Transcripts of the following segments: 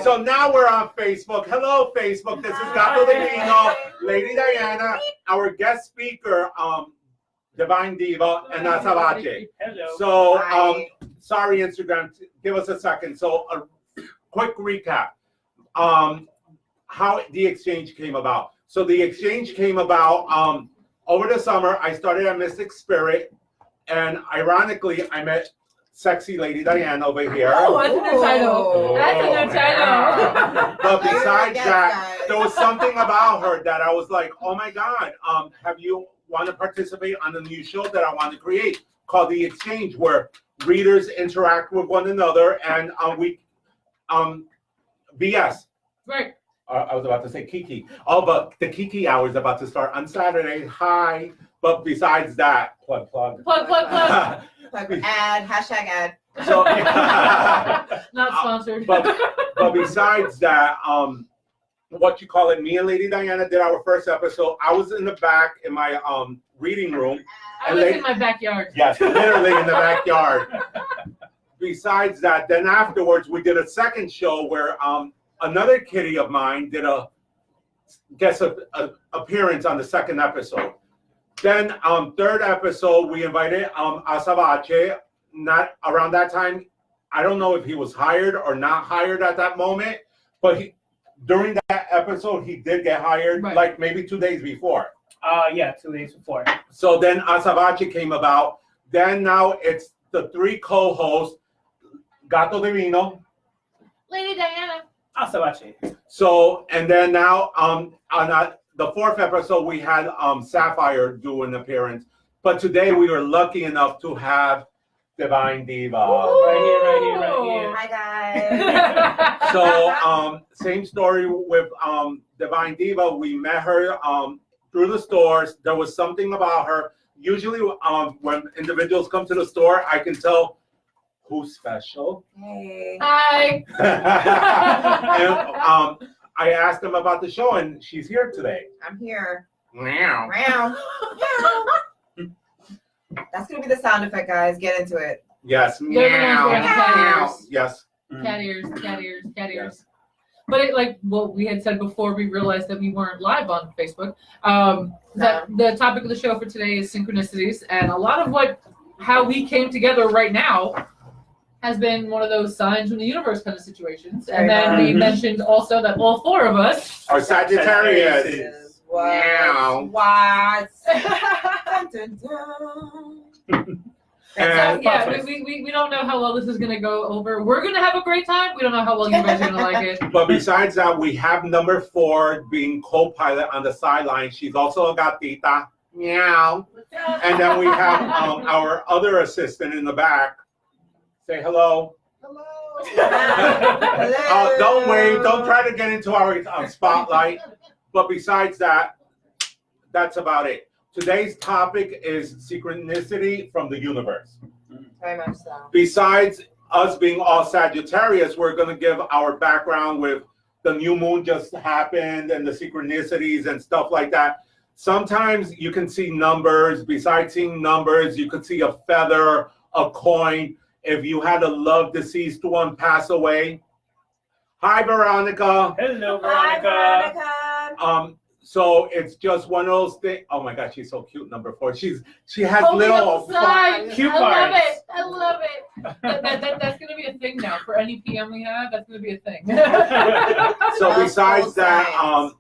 so now we're on Facebook. Hello, Facebook. This is Gato Divino, Lady Diana, our guest speaker, Divine Diva, and Azabache. Hello. So, sorry, Instagram. Give us a second. So, a quick recap. How the exchange came about. So, the exchange came about over the summer. I started at Mystic Spirit, and ironically, I met sexy Lady Diana over here. Oh, that's a new title. That's a new title. But besides that, there was something about her that I was like, oh my God, have you want to participate on a new show that I want to create called The Exchange, where readers interact with one another and we BS. Right. I was about to say Kiki. Oh, but the Kiki hour is about to start on Saturday. Hi. But besides that, plug. Ad, hashtag ad. So, not sponsored. but besides that, what you call it, me and Lady Diana did our first episode. I was in the back in my reading room. I was in my backyard. Yes, literally in the backyard. Besides that, then afterwards we did a second show where another kitty of mine did a guest appearance on the second episode. Then third episode we invited Azabache. Not around that time, I don't know if he was hired or not hired at that moment, but during that episode he did get hired, right, like maybe 2 days before. Yeah, 2 days before. So then Azabache came about. Then now it's the three co-hosts, Gato Divino, Lady Diana, Azabache. So, and then now on the fourth episode we had Sapphire do an appearance, but today we were lucky enough to have Divine Diva. Right here. Hi guys. So same story with Divine Diva. We met her through the stores. There was something about her. Usually when individuals come to the store, I can tell who's special. Hey. hi. And I asked them about the show, and she's here today. I'm here. Meow. Meow. That's gonna be the sound effect, guys. Get into it. Yes. They're the ones wearing cat Meow. ears. Yes. Cat ears, cat ears, cat ears. But it, like what we had said before, we realized that we weren't live on Facebook. That the topic of the show for today is synchronicities, and a lot of how we came together right now has been one of those signs from the universe kind of situations. And then we mentioned also that all four of us are Sagittarius. Meow. What? Dun, dun, dun. And yeah, we don't know how well this is going to go over. We're going to have a great time. We don't know how well you guys are going to like it. But besides that, we have number 4 being co-pilot on the sideline. She's also a gatita. Meow. And then we have our other assistant in the back. Say hello. Hello. Don't wave. Don't try to get into our spotlight. But besides that, that's about it. Today's topic is synchronicity from the universe. Very much so. Besides us being all Sagittarius, we're going to give our background with the new moon just happened and the synchronicities and stuff like that. Sometimes you can see numbers. Besides seeing numbers, you could see a feather, a coin. If you had a loved deceased one pass away. Hi, Veronica. Hello, Hi, Veronica. Veronica. So it's just one of those things. Oh my God, she's so cute. Number 4. She has Holding little up the sign. cute I love parts. it. I love it. That's going to be a thing now. For any PM we have, that's going to be a thing. So besides that,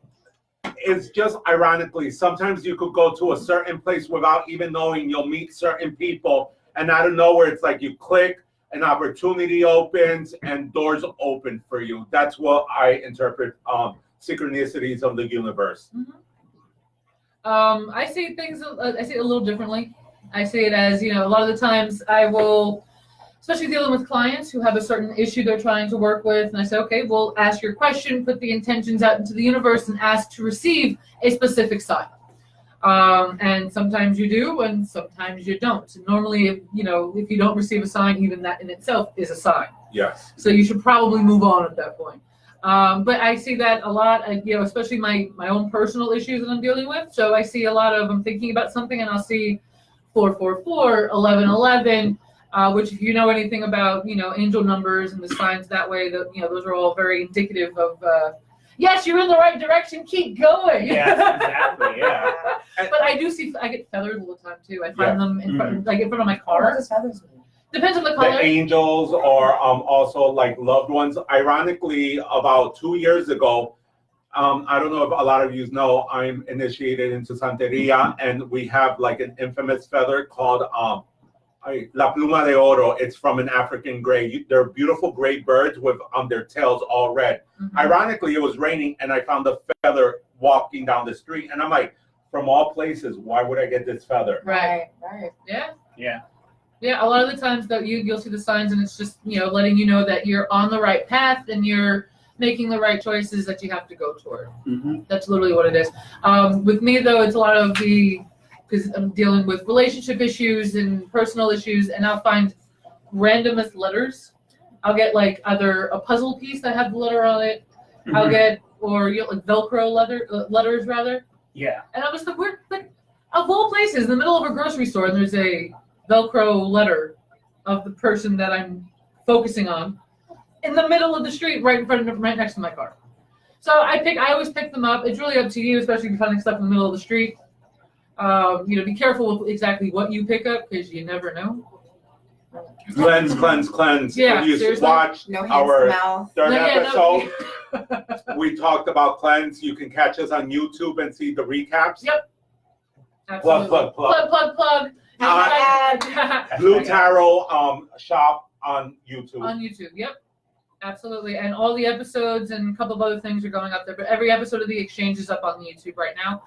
it's just ironically, sometimes you could go to a certain place without even knowing you'll meet certain people. And out of nowhere, it's like you click, an opportunity opens, and doors open for you. That's what I interpret synchronicities of the universe. I see things. I see it a little differently. I see it as, a lot of the times I will, especially dealing with clients who have a certain issue they're trying to work with, and I say, okay, we'll ask your question, put the intentions out into the universe, and ask to receive a specific sign. And sometimes you do, and sometimes you don't. Normally, if you don't receive a sign, even that in itself is a sign. Yes. So you should probably move on at that point. But I see that a lot, especially my own personal issues that I'm dealing with. So I see a lot of, I'm thinking about something and I'll see 444, 1111. which if you know anything about, angel numbers and the signs that way, those are all very indicative of, yes, you're in the right direction, keep going. Yes, exactly. Yeah. But I get feathers all the time too. I find them in front, Mm-hmm. like in front of my What car. does feathers mean? Depends on the The color. angels or also like loved ones. Ironically, about 2 years ago, I don't know if a lot of you know, I'm initiated into Santeria, and we have like an infamous feather called La Pluma de Oro. It's from an African gray. They're beautiful gray birds with their tails all red. Mhm. Ironically, it was raining, and I found the feather walking down the street, and I'm like, from all places, why would I get this feather? Right. Right. Yeah. Yeah. Yeah. A lot of the times that you'll see the signs, and it's just letting you know that you're on the right path and you're making the right choices that you have to go toward. Mm-hmm. That's literally what it is. With me though, it's a lot of because I'm dealing with relationship issues and personal issues, and I'll find randomest letters. I'll get like either a puzzle piece that have the letter on it. Mm-hmm. I'll get like Velcro letters rather. Yeah. And I was like, of all places, in the middle of a grocery store, and there's a Velcro letter of the person that I'm focusing on in the middle of the street, right next to my car. So I always pick them up. It's really up to you, especially if you're finding stuff in the middle of the street. Be careful with exactly what you pick up because you never know. Cleanse. Yeah, If you seriously. watch No hands our to mouth. third No, yeah, episode, no. we talked about cleanse. You can catch us on YouTube and see the recaps. Yep. Absolutely. Plug. Blue Tarot shop on YouTube. On YouTube, yep. Absolutely. And all the episodes and a couple of other things are going up there. But every episode of The Exchange is up on the YouTube right now.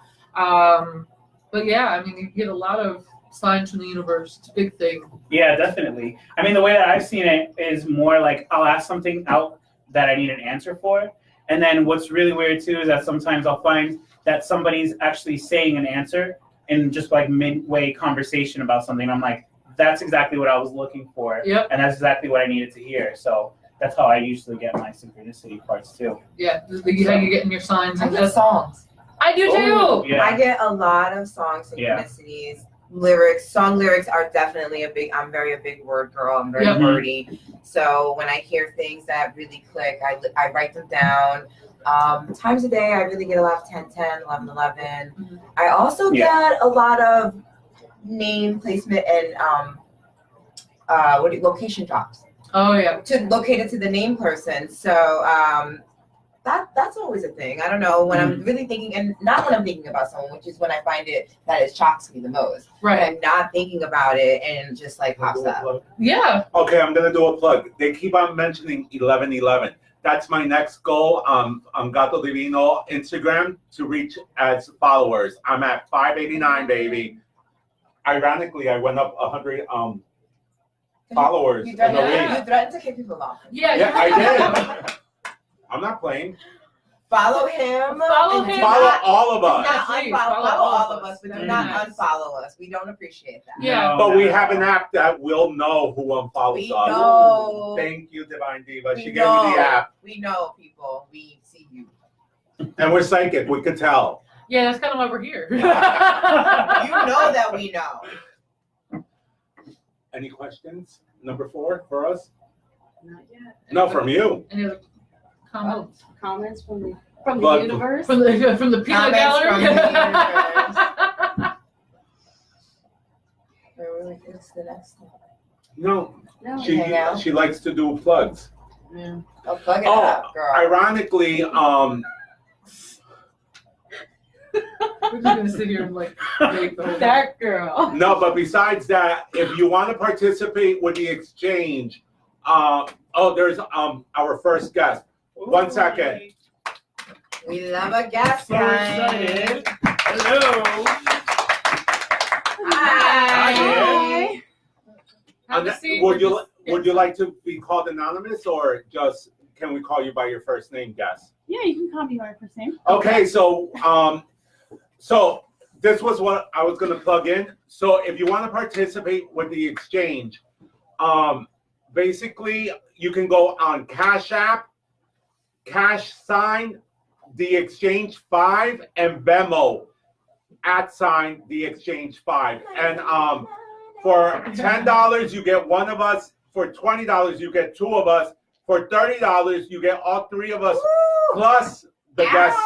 But yeah, I mean, you get a lot of signs from the universe. It's a big thing. Yeah, definitely. I mean, the way that I've seen it is more like I'll ask something out that I need an answer for. And then what's really weird too is that sometimes I'll find that somebody's actually saying an answer in just like midway conversation about something. I'm like, that's exactly what I was looking for. Yep. And that's exactly what I needed to hear. So that's how I usually get my synchronicity parts too. Yeah, how you get in your signs. I And get just, songs. I do Oh, too. yeah. I get a lot of song synchronicities. Lyrics, song lyrics are definitely I'm very a big word girl. I'm very Yep. wordy. So when I hear things that really click, I write them down. Times a day, I really get a lot of 10, 10, 11, 11. Mm-hmm. I also get a lot of name placement and location drops Oh yeah. to locate it to the name person. So that's always a thing. I don't know when I'm really thinking, and not when I'm thinking about someone, which is when I find it that it shocks me the most. Right. When I'm not thinking about it and it just like pops up. Yeah. Okay, I'm gonna do a plug. They keep on mentioning 1111. That's my next goal on Gato Divino Instagram to reach as followers. I'm at 589, baby. Ironically, I went up 100 followers You in a threaten, week. you threaten to kick people off. Yeah. Yeah, I did. I'm not playing. Follow him. Follow and him. do Follow not- all of do us. not Please, follow all of us, but do Very not nice. unfollow us. We don't appreciate that. Yeah. No, But we no. have an app that will know who unfollows We us. know. Thank you, Divine Diva. We She gave me the app. We know, people. We see you. And we're psychic. We could tell. Yeah, that's kind of why we're here. You know that we know. Any questions? Number 4 for us? Not yet. No, from you. Any other comments? Comments from the But- universe? From the peanut Comments gallery? from the universe. What's the next one? No, No. hang out. she likes to do plugs. Yeah. Oh, plug it Oh, up, girl. Ironically, We're just gonna sit here and like wait the whole That girl. no, but besides that, if you want to participate with the exchange, there's our first guest. 1 second. We love a guest, So guys. excited. Hello. Hi. Have a seat. Would you like to be called anonymous, or just can we call you by your first name, guest? Yeah, you can call me by my first name. Okay, so this was what I was going to plug in. So if you want to participate with the exchange, basically you can go on Cash App, #, the exchange 5, and Venmo @ the exchange 5. And For $10, you get one of us. For $20, you get two of us. For $30, you get all three of us, plus the guests.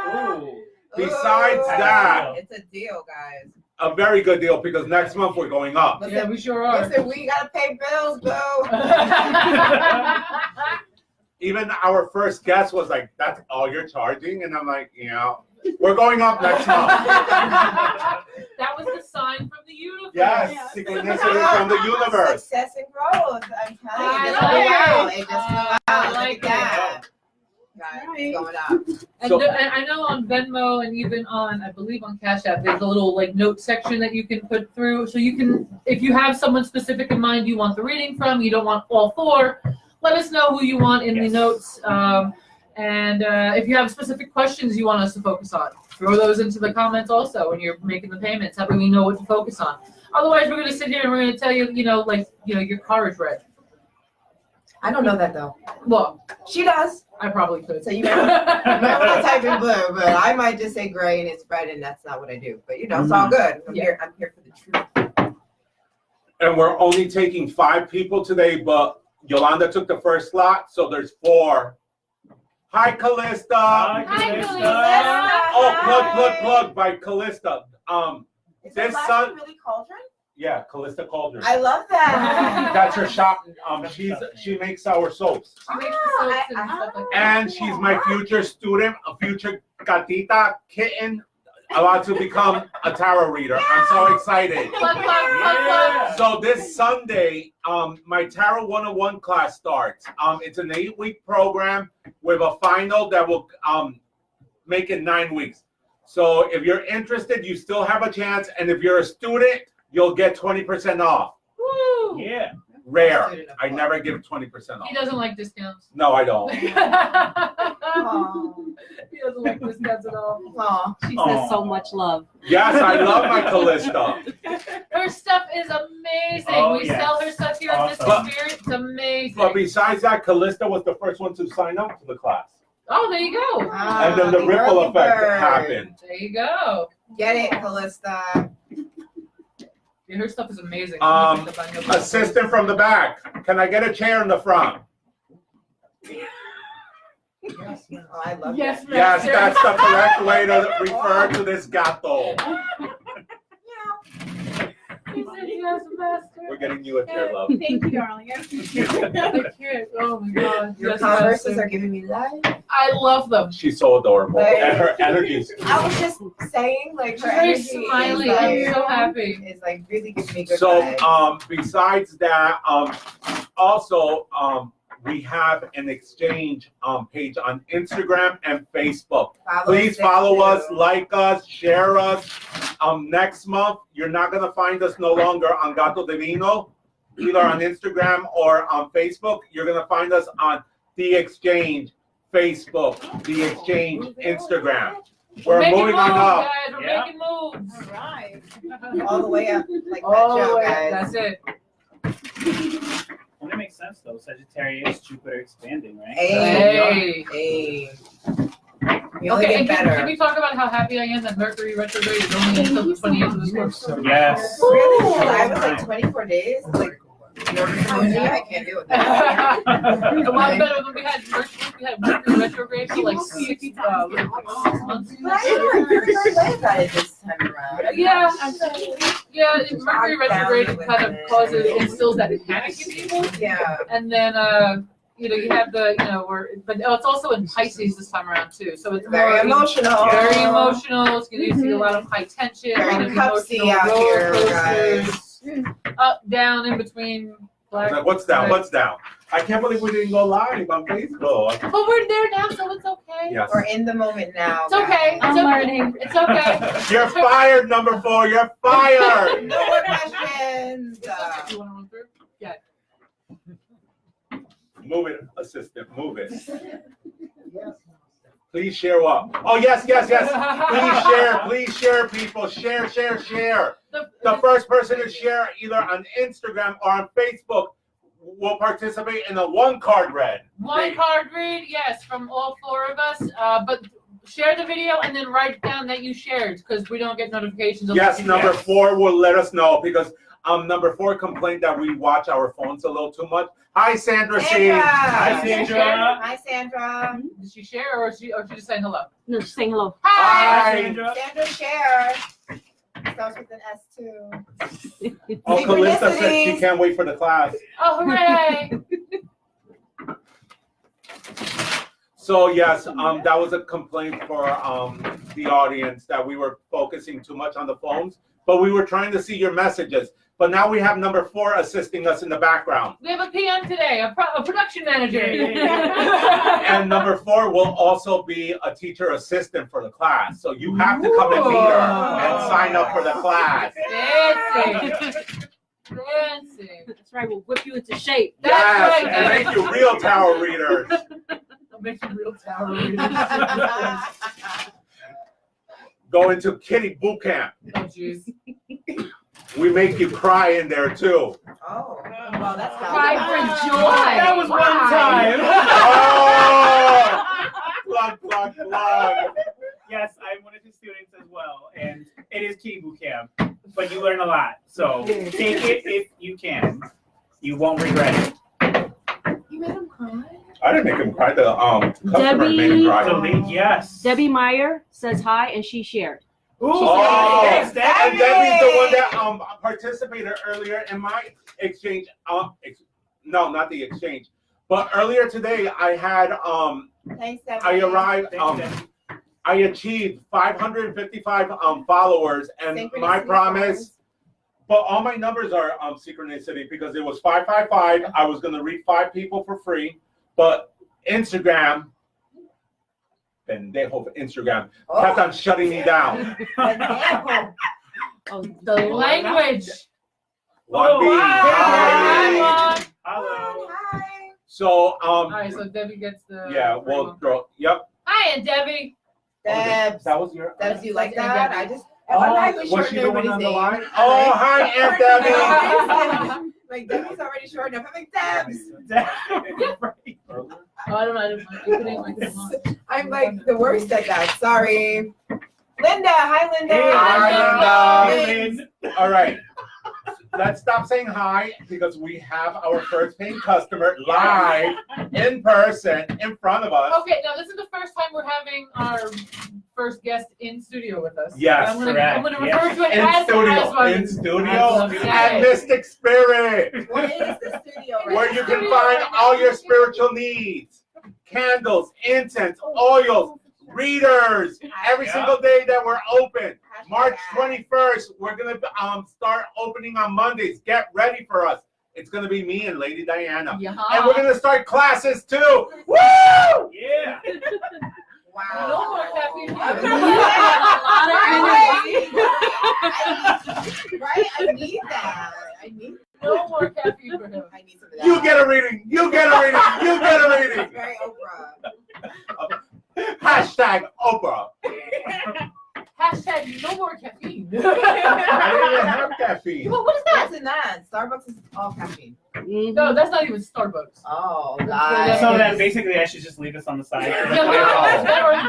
Ooh. Besides Ooh. that, It's a deal, guys. a very good deal because next month we're going up. Yeah, we sure are. Listen, we gotta pay bills, boo. Even our first guest was like, "That's all you're charging?" And I'm like, "Yeah, we're going up next month." That was the sign from the universe. Yes, synchronicity from the universe. Success and growth. I'm telling you, I this like flew it. out. It just flew out. I Look like at that. Guys, it's going up. And So- and I know on Venmo and even on, I believe on Cash App, there's a little like note section that you can put through. So you can, if you have someone specific in mind you want the reading from, you don't want all four, let us know who you want in the Yes. notes. And if you have specific questions you want us to focus on, throw those into the comments also when you're making the payments. That way we know what to focus on. Otherwise, we're going to sit here and we're going to tell you, your car is red. I don't know that though. Well, She does. I probably could. So you might want to type in blue, but I might just say gray and it's red, and that's not what I do. But it's all good. I'm here for the truth. And we're only taking 5 people today, but Yolanda took the first slot, so there's 4. Hi, Callista. Hi, Oh, plug by Callista. Is This that last son- name really Cauldron? Yeah, Callista Cauldron. I love that. That's her shop. She makes our soaps. She makes Oh, the soaps and I- stuff like that. And she's my future student, a future gatita kitten, about to become a tarot reader. I'm so excited. Plug, plug, plug, plug. So this Sunday, my Tarot 101 class starts. It's an 8-week program with a final that will make it 9 weeks. So if you're interested, you still have a chance. And if you're a student, you'll get 20% off. Woo! Yeah. Rare. I never give 20% off. He doesn't like discounts. No, I don't. He Aw. doesn't like discounts at all. Aw. She Aw. says so much love. Yes, I love my Callista. Her stuff is amazing. Oh, We yes. sell her stuff here on Mystic Awesome. Spirit. It's amazing. But besides that, Callista was the first one to sign up to the class. Oh, there you go. And then the ripple early effect bird. happened. There you go. Get it, Callista. Yeah, her stuff is amazing. Assistant from the back. Can I get a chair in the front? Oh, I love Yes, it. Yes, master. that's the correct way to refer to this gato. He said yes, master. We're getting you a chair, love. Thank you, darling. I appreciate it. Thank you. Oh my God. Your Yes, converses master. are giving me life. I love them. She's so adorable. And her energy is I was just saying, like, She's her very energy smiley. is I'm like, so happy. is like really giving me good so vibes. besides that, also we have an exchange page on Instagram and Facebook. Please follow us, like us, share us. Next month, you're not gonna find us no longer on Gato Divino, either on Instagram or on Facebook. You're gonna find us on The Exchange Facebook, The Exchange Instagram. We're Making moving moves, on up. guys. We're Yeah. making moves. All right. All the way up, like All that the show, way. guys. That's it. Well, that makes sense though. Sagittarius, Jupiter expanding, right? Hey. Hey. We only Okay, get and can better. we talk about how happy I am that Mercury retrograde is only until the 28th of this month? Yes. Really? I was like 24 days. Like, I can't deal with that. A lot better than we had Mercury retrograde for like 6 months. But I don't really way about it this time around. Yeah, Mercury retrograde kind of instills that panic in people, Yeah. and then you have the but it's also in Pisces this time around too. So it's Very more emotional. very emotional. It's gonna see a lot of high tension, a lot Very of cupsy emotional out roller here, coasters, guys. up, down, in between. I was Black. like, what's down? What's down? I can't believe we didn't go live on Facebook. But we're there now, so it's okay. Yes. We're in the moment now. It's okay. I'm It's okay. learning. It's okay. You're fired, number 4. You're fired. No more questions. You wanna run through? Yeah. Move it, assistant. Move it. Please share what? Oh, yes. Please share, people. Share. The first person to share either on Instagram or on Facebook will participate in a 1-card read. One card read, yes, from all 4 of us. But share the video and then write down that you shared because we don't get notifications. Yes, number 4 will let us know because Number 4 complaint that we watch our phones a little too much. Hi, Sandra C. Sandra. Hi, Sandra. Hi, Sandra. Did she share or she just saying hello? No, just saying hello. Hi, Hi. Sandra. Sandra share. Starts with an S too. Oh, Calista said she Synchronicities. can't wait for the class. Oh, hooray! So yes, that was a complaint for the audience that we were focusing too much on the phones, but we were trying to see your messages. But now we have number 4 assisting us in the background. We have a PM today, a production manager. And number 4 will also be a teacher assistant for the class. So you have to come and meet her and sign up for the class. Fancy. That's right. We'll whip you into shape. That's Yes, right. and make you real tarot readers. I'll make you real tower readers. Go into kitty boot camp. Oh, jeez. We make you cry in there too. Oh, well, that's Cry for joy. That was one time. Oh! Plug, plug, plug. Yes, I'm one of his students as well, and it is Kitty Boot Camp, but you learn a lot. So take it if you can. You won't regret it. You made him cry? I didn't make him cry. The customer Debbie- made him cry. So, yes. Debbie Meyer says hi, and she shared. Ooh, Oh, yes, that and Debbie's the one that participated earlier in my exchange. No, not the exchange, but earlier today I had Thanks, Debbie. I arrived I achieved 555 followers, and my Synchronicity promise. flowers. But all my numbers are synchronicity because it was 555. I was gonna read 5 people for free, but Instagram. Pendejo Instagram kept on shutting me down. Pendejo. Oh, The language. One B. Hi. Hello. Hi. So All right, so Debbie gets the. yeah, well, girl, yep. Hi, Aunt Debbie. Debs. That was your. Debs, you like That's that? Aunt I Debbie. just. I was shortened she the one everybody's on the name. line? Oh, hi, Aunt Debbie. Like, Debbie's already short enough. I'm like, Debs. Oh, I don't know. I didn't I'm like the worst at that. Sorry. Linda. Hi, Linda. Hey, Hi, Linda. All right. Let's stop saying hi because we have our first paying customer live in person in front of us. Okay, now this is the first time we're having our first guest in studio with us. Yes, I'm gonna correct. refer Yeah. to it In as studio, one. in studio, Yes. at Mystic Spirit, What is the studio? Right where now? you can find all your spiritual needs, candles, incense, oils, readers, every Yeah. single day that we're open. Hashtag March ad. 21st, we're gonna start opening on Mondays. Get ready for us. It's gonna be me and Lady Diana, Yeah. and we're gonna start classes too. Woo! Yeah. Wow. No more caffeine. Right? I need that. I need. No more caffeine for him. I need some of that. You get a reading. You get a reading. You get a reading. Very Oprah. Hashtag Oprah. Hashtag no more caffeine. I didn't even have caffeine. Well, what is that? What's in that? Starbucks is all caffeine. No, that's not even Starbucks. Oh, Yeah. God. So then basically I should just leave this on the side. No, or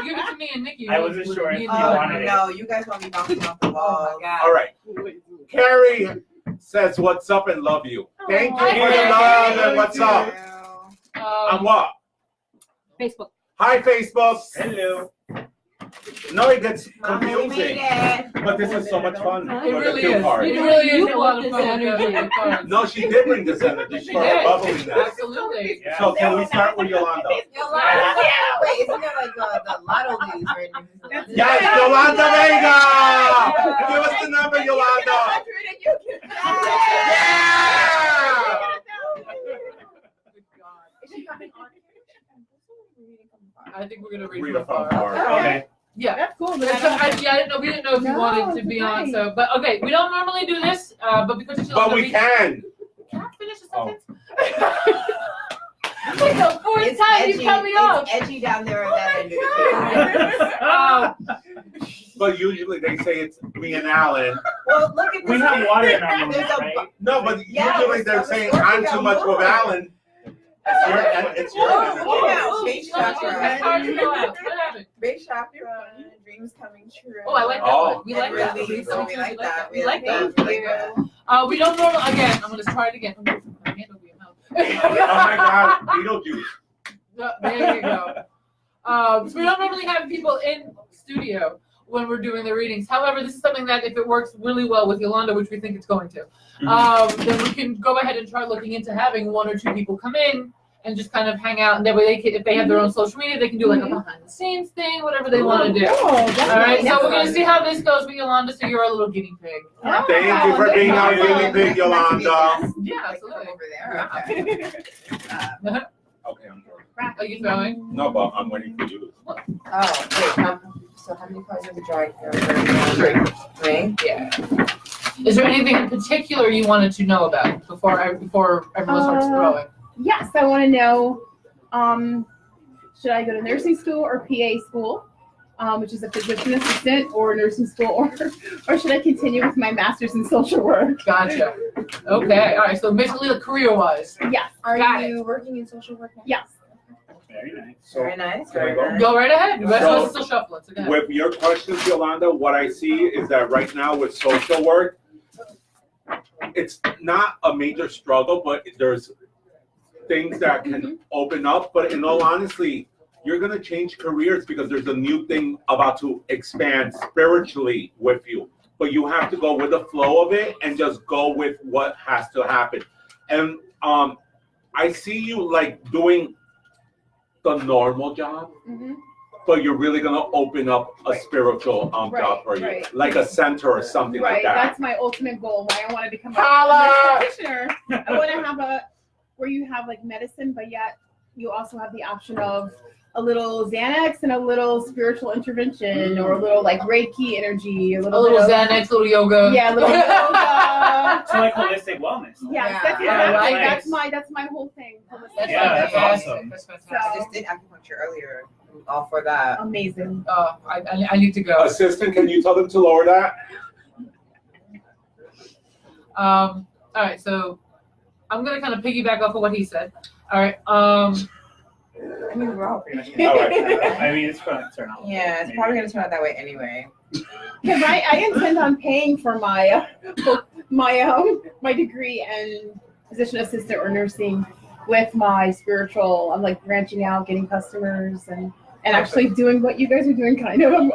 give it to me and Nikki. I wasn't sure if Me you and Oh, wanted it. no, you guys want me bouncing off the wall. Oh, my God. All right. Carrie says, "What's up?" and love you. Thank you for the Hi, love Carrie. and what's up. On what? Facebook. Hi, Facebook. Hello. No, it gets Mama, we made confusing, it. but this is so much fun. It for the really cue is. card. It really is You a lot want of this fun. energy. No, she did bring this energy She for her did. bubbliness. Absolutely. Yeah. So can we start with Yolanda? Yolanda. Wait, isn't there like the lotto leads right now? Yes, Yolanda Vega. Give us the number, Yolanda. I think we're gonna read, Read a from fanfare. afar. Okay. Yeah. That's cool. I didn't know. We didn't know if you wanted to be on. So, but okay, we don't normally do this. But because it's But we can. Can I finish the Oh. sentence? It's like the fourth time you cut me off. It's edgy down there at that end. But usually they say it's me and Alan. Well, look at this. We have water in our room, There's a right? No, but Yeah, usually we're they're so saying sorry I'm about too much with more. Alan. It's your Oh, energy. change It's hard to go out. happened? Big shopping fun, dreams coming true. Oh, I like that Oh. one. We like that. Really, We so we like that. We like that. We like that. We don't normally, again, I'm gonna try it again. My hand over your mouth. Oh my God, Beetlejuice. There you go. So we don't normally have people in studio when we're doing the readings. However, this is something that if it works really well with Yolanda, which we think it's going to, then we can go ahead and try looking into having 1 or 2 people come in and just kind of hang out. And that way they can, if they have their own social media, they can do like a behind the scenes thing, whatever they want to do. Oh, All right, so we're going gonna see how this goes with Yolanda. So you're a little guinea pig. Thank you for being our guinea pig, Yolanda. Yeah, Like, absolutely. over there. Okay. Okay, I'm sorry. Are you throwing? No, but I'm waiting for you. Oh, wait. So how many cards have you drawn? 3. Yeah. Is there anything in particular you wanted to know about before everyone starts throwing? Yes, I want to know, should I go to nursing school or PA school, which is a physician assistant, or nursing school, or should I continue with my master's in social work? Gotcha. Okay. All right. So basically, like, career-wise, Yes, Are Got you working in social work now? yes. Very nice. So, Very nice. can I Very go? nice. go right ahead. You guys So- want to still shuffle it. So go ahead. with your questions, Yolanda, what I see is that right now with social work, it's not a major struggle, but there's things that can open up. But in all honesty, you're gonna change careers because there's a new thing about to expand spiritually with you. But you have to go with the flow of it and just go with what has to happen. And I see you like doing the normal job, Mhm. but you're really gonna open up a Right. spiritual Right, job for you, right. like a center or something Right, like that. that's my ultimate goal. Why I want to become a Holla! nurse practitioner. I want to have where you have like medicine, but yet you also have the option of a little Xanax and a little spiritual intervention, or a little like Reiki energy, a A little little bit of, Xanax, a little yoga. yeah, a little yoga. So like holistic wellness. Yes, Yeah. that's Nice. that's my whole thing. That's Yeah, that's fantastic. awesome. That's fantastic. I just did acupuncture earlier. I'm all for that. Amazing. I need to go. Assistant, can you tell them to lower that? All right, so I'm gonna kind of piggyback off of what he said. All right. I mean, we're all pretty much. All right. I mean, it's probably turn out. Yeah, it's probably gonna turn out that way anyway. Because I intend on paying for my my degree in physician assistant or nursing with my spiritual. I'm like branching out, getting customers, and actually doing what you guys are doing. Kind of, I'm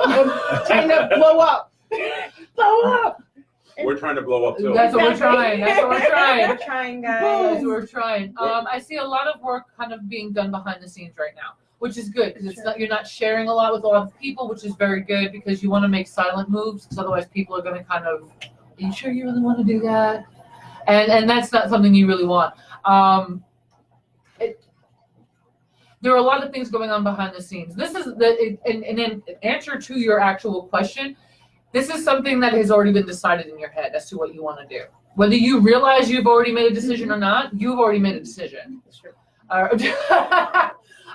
trying to blow up. We're trying to blow up too. That's what we're trying. That's what we're trying. We're trying, That's guys. what we're trying. I see a lot of work kind of being done behind the scenes right now, which is good because it's not, you're not sharing a lot with a lot of people, which is very good because you want to make silent moves because otherwise people are going to kind of, are you sure you really want to do that? And that's not something you really want. There are a lot of things going on behind the scenes. This is and in answer to your actual question, this is something that has already been decided in your head as to what you want to do. Whether you realize you've already made a decision or not, you've already made a decision. All right.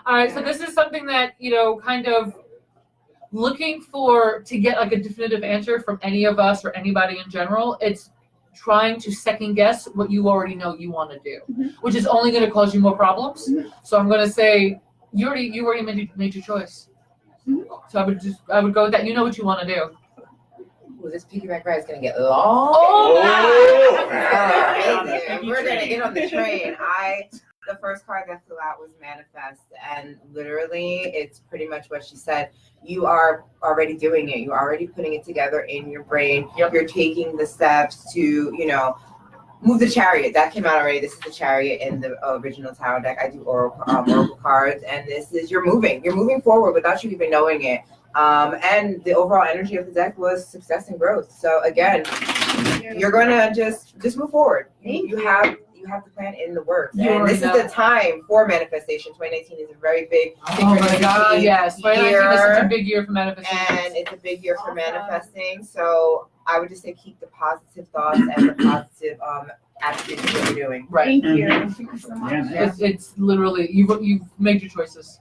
All right. So this is something that, kind of looking to get like a definitive answer from any of us or anybody in general. It's trying to second guess what you already know you want to do, which is only going to cause you more problems. So I'm going to say you already made your choice. So I would go with that. You know what you want to do. Ooh, this piggyback ride is gonna get long. Oh, Amazing. We're gonna get on the train. The first card that flew out was manifest, and literally, it's pretty much what she said. You are already doing it. You're already putting it together in your brain. Yep. You're taking the steps to, move the chariot. That came out already. This is the chariot in the original tarot deck. I do oracle cards, and this is you're moving forward without you even knowing it. And the overall energy of the deck was success and growth. So again, you're gonna just move forward. You have the plan in the works, and this is the time for manifestation. 2019 is a very big Oh my God! Yes, 2019 is such a big year for manifestation. and it's a big year for manifesting. So I would just say keep the positive thoughts and the positive attitude to what you're doing. Right. Thank you. Mhm. Thank you so much. Yeah. It's literally you've made your choices.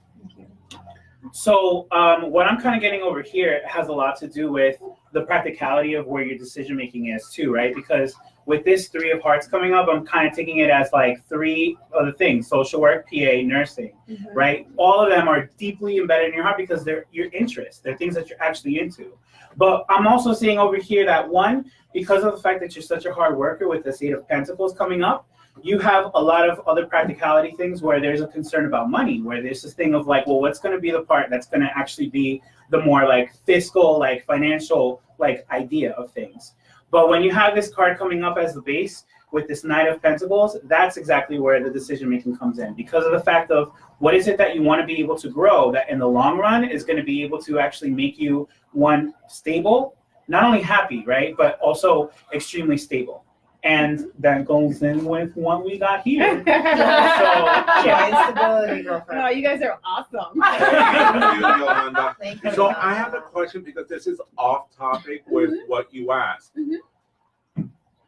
So what I'm kind of getting over here has a lot to do with the practicality of where your decision making is too, right? Because with this 3 of Hearts coming up, I'm kind of taking it as like 3 other things: social work, PA, nursing, right? All of them are deeply embedded in your heart because they're your interests. They're things that you're actually into. But I'm also seeing over here that one, because of the fact that you're such a hard worker with this 8 of Pentacles coming up, you have a lot of other practicality things where there's a concern about money, where there's this thing of like, well, what's going to be the part that's going to actually be the more like fiscal, like financial, like idea of things. But when you have this card coming up as the base with this Knight of Pentacles, that's exactly where the decision making comes in, because of the fact of what is it that you want to be able to grow that in the long run is going to be able to actually make you, one, stable, not only happy, right, but also extremely stable. And that goes in with what we got here. So, yeah. Instability, girlfriend. No, you guys are awesome. Thank you, Yolanda. Thank you. So I have a question because this is off topic with what you asked.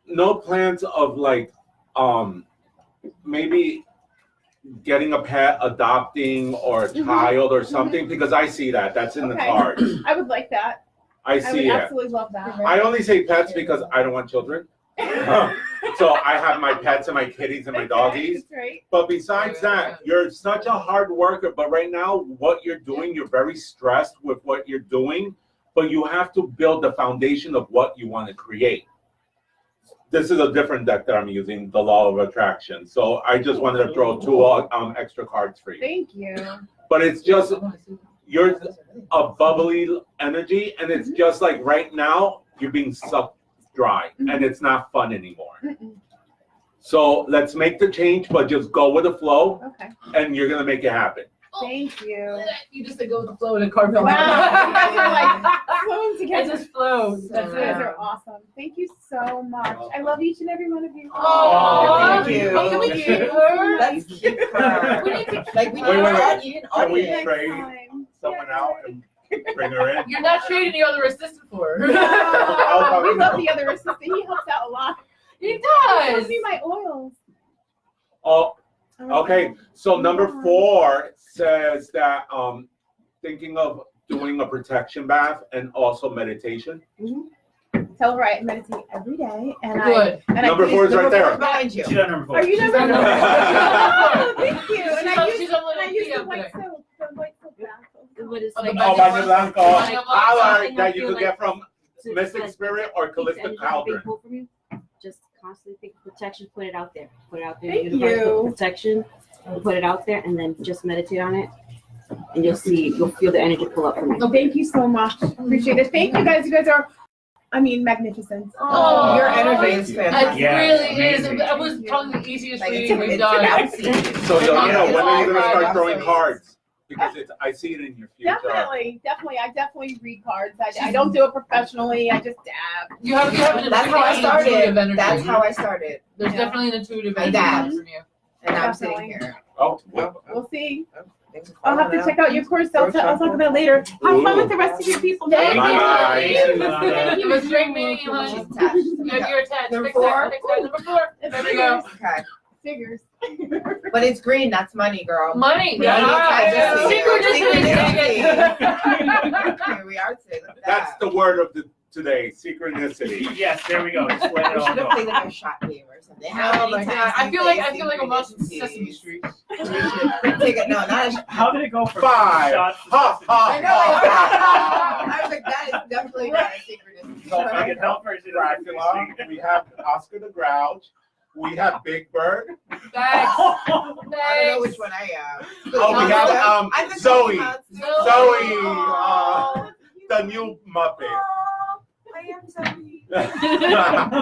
No plans of like, maybe getting a pet, adopting, or a child or something, because I see that. That's in the Okay. card. I would like that. I I would see it. absolutely love that. I only say pets because I don't want children. So I have my pets and my kitties and my doggies. That's right. But besides that, you're such a hard worker. But right now, what you're doing, you're very stressed with what you're doing. But you have to build the foundation of what you want to create. This is a different deck that I'm using, the Law of Attraction. So I just wanted to throw 2 extra cards for you. Thank you. But it's just, you're a bubbly energy. And it's just like right now, you're being sucked dry. And it's not fun anymore. So let's make the change, but just go with the flow. Okay. And you're going to make it happen. Thank you. You just go with the flow and a card fell Wow. out. You guys are like flowing It together. just flows. That's You guys are awesome. Thank you so much. I love each and every one of you. Aw, thank you. Oh, can we keep her? Let's keep her. We need to Like we Wait, wait. need an Can we audience. trade Time. someone out and bring her in? You're not trading the other assistant for her. No, we love the other assistant. He helps out a lot. He He does. gives me my oils. Oh, okay. So number 4 says that thinking of doing a protection bath and also meditation. Tell her I meditate every day, and Good. Number 4 is right there. Behind you. She's at number 4. Are you number She's 4? on Oh, thank you. And I use She's on little the P white up there. soap. The white soap bath. But it's Oh, like the Oh, Baño Baño Blanco. Baño Flower Blanco. that you could get from to- Mystic like, Spirit or keeps Callisto energy being Cauldron. pulled from you. Just constantly think protection, put it out there. Put it out there. Thank Universe, you. put protection, put it out there, and then just meditate on it. And you'll feel the energy pull up from it. Oh, thank you so much. Appreciate it. Thank you guys. You guys are, magnificent. Oh, Your energy is It fantastic. Yeah, really is. amazing. It was probably the easiest Like, reading we've it's done. bouncy. So Yolanda, when are you gonna start Yeah. throwing cards? Because I see it in your future. Definitely. I definitely read cards. I don't do it professionally. I just dab. You have an That's how I intuitive started. energy. That's how I started. There's Yeah. definitely an intuitive I energy dab. from you. And I'm Definitely. sitting here. Oh, We'll see. Thanks for I'll have to calling check out your course. I'll talk about it later. Have fun with the rest of your people. Thank Bye-bye. you. Thank It was great meeting you, honey. She's attached. Yeah, you're attached. Number Fix that. 4? Fix that. Number 4. There we go. Okay. Figures. But it's green. That's money, girl. Money. Yeah, Yeah. Synchronicity. Synchronicity. Here we are today. Look at that's that. the word of today, synchronicity. Yes, there we go. Just let it We all should have go. played like a shot game or something. How Oh many my times god. I do you feel like play I'm watching synchronicities? Sesame Street. We should take it. No, not a shot. How did it go from 5. shots to Ha, Sesame ha, I know. I was like, that is definitely not a synchronicity. So I can help her. Dracula. We have Oscar the Grouch. We have Big Bird. Thanks. I don't know which one I am. Oh, we have I'm the Zoe. Zoe. The new Muppet. Oh, I am Zoe. I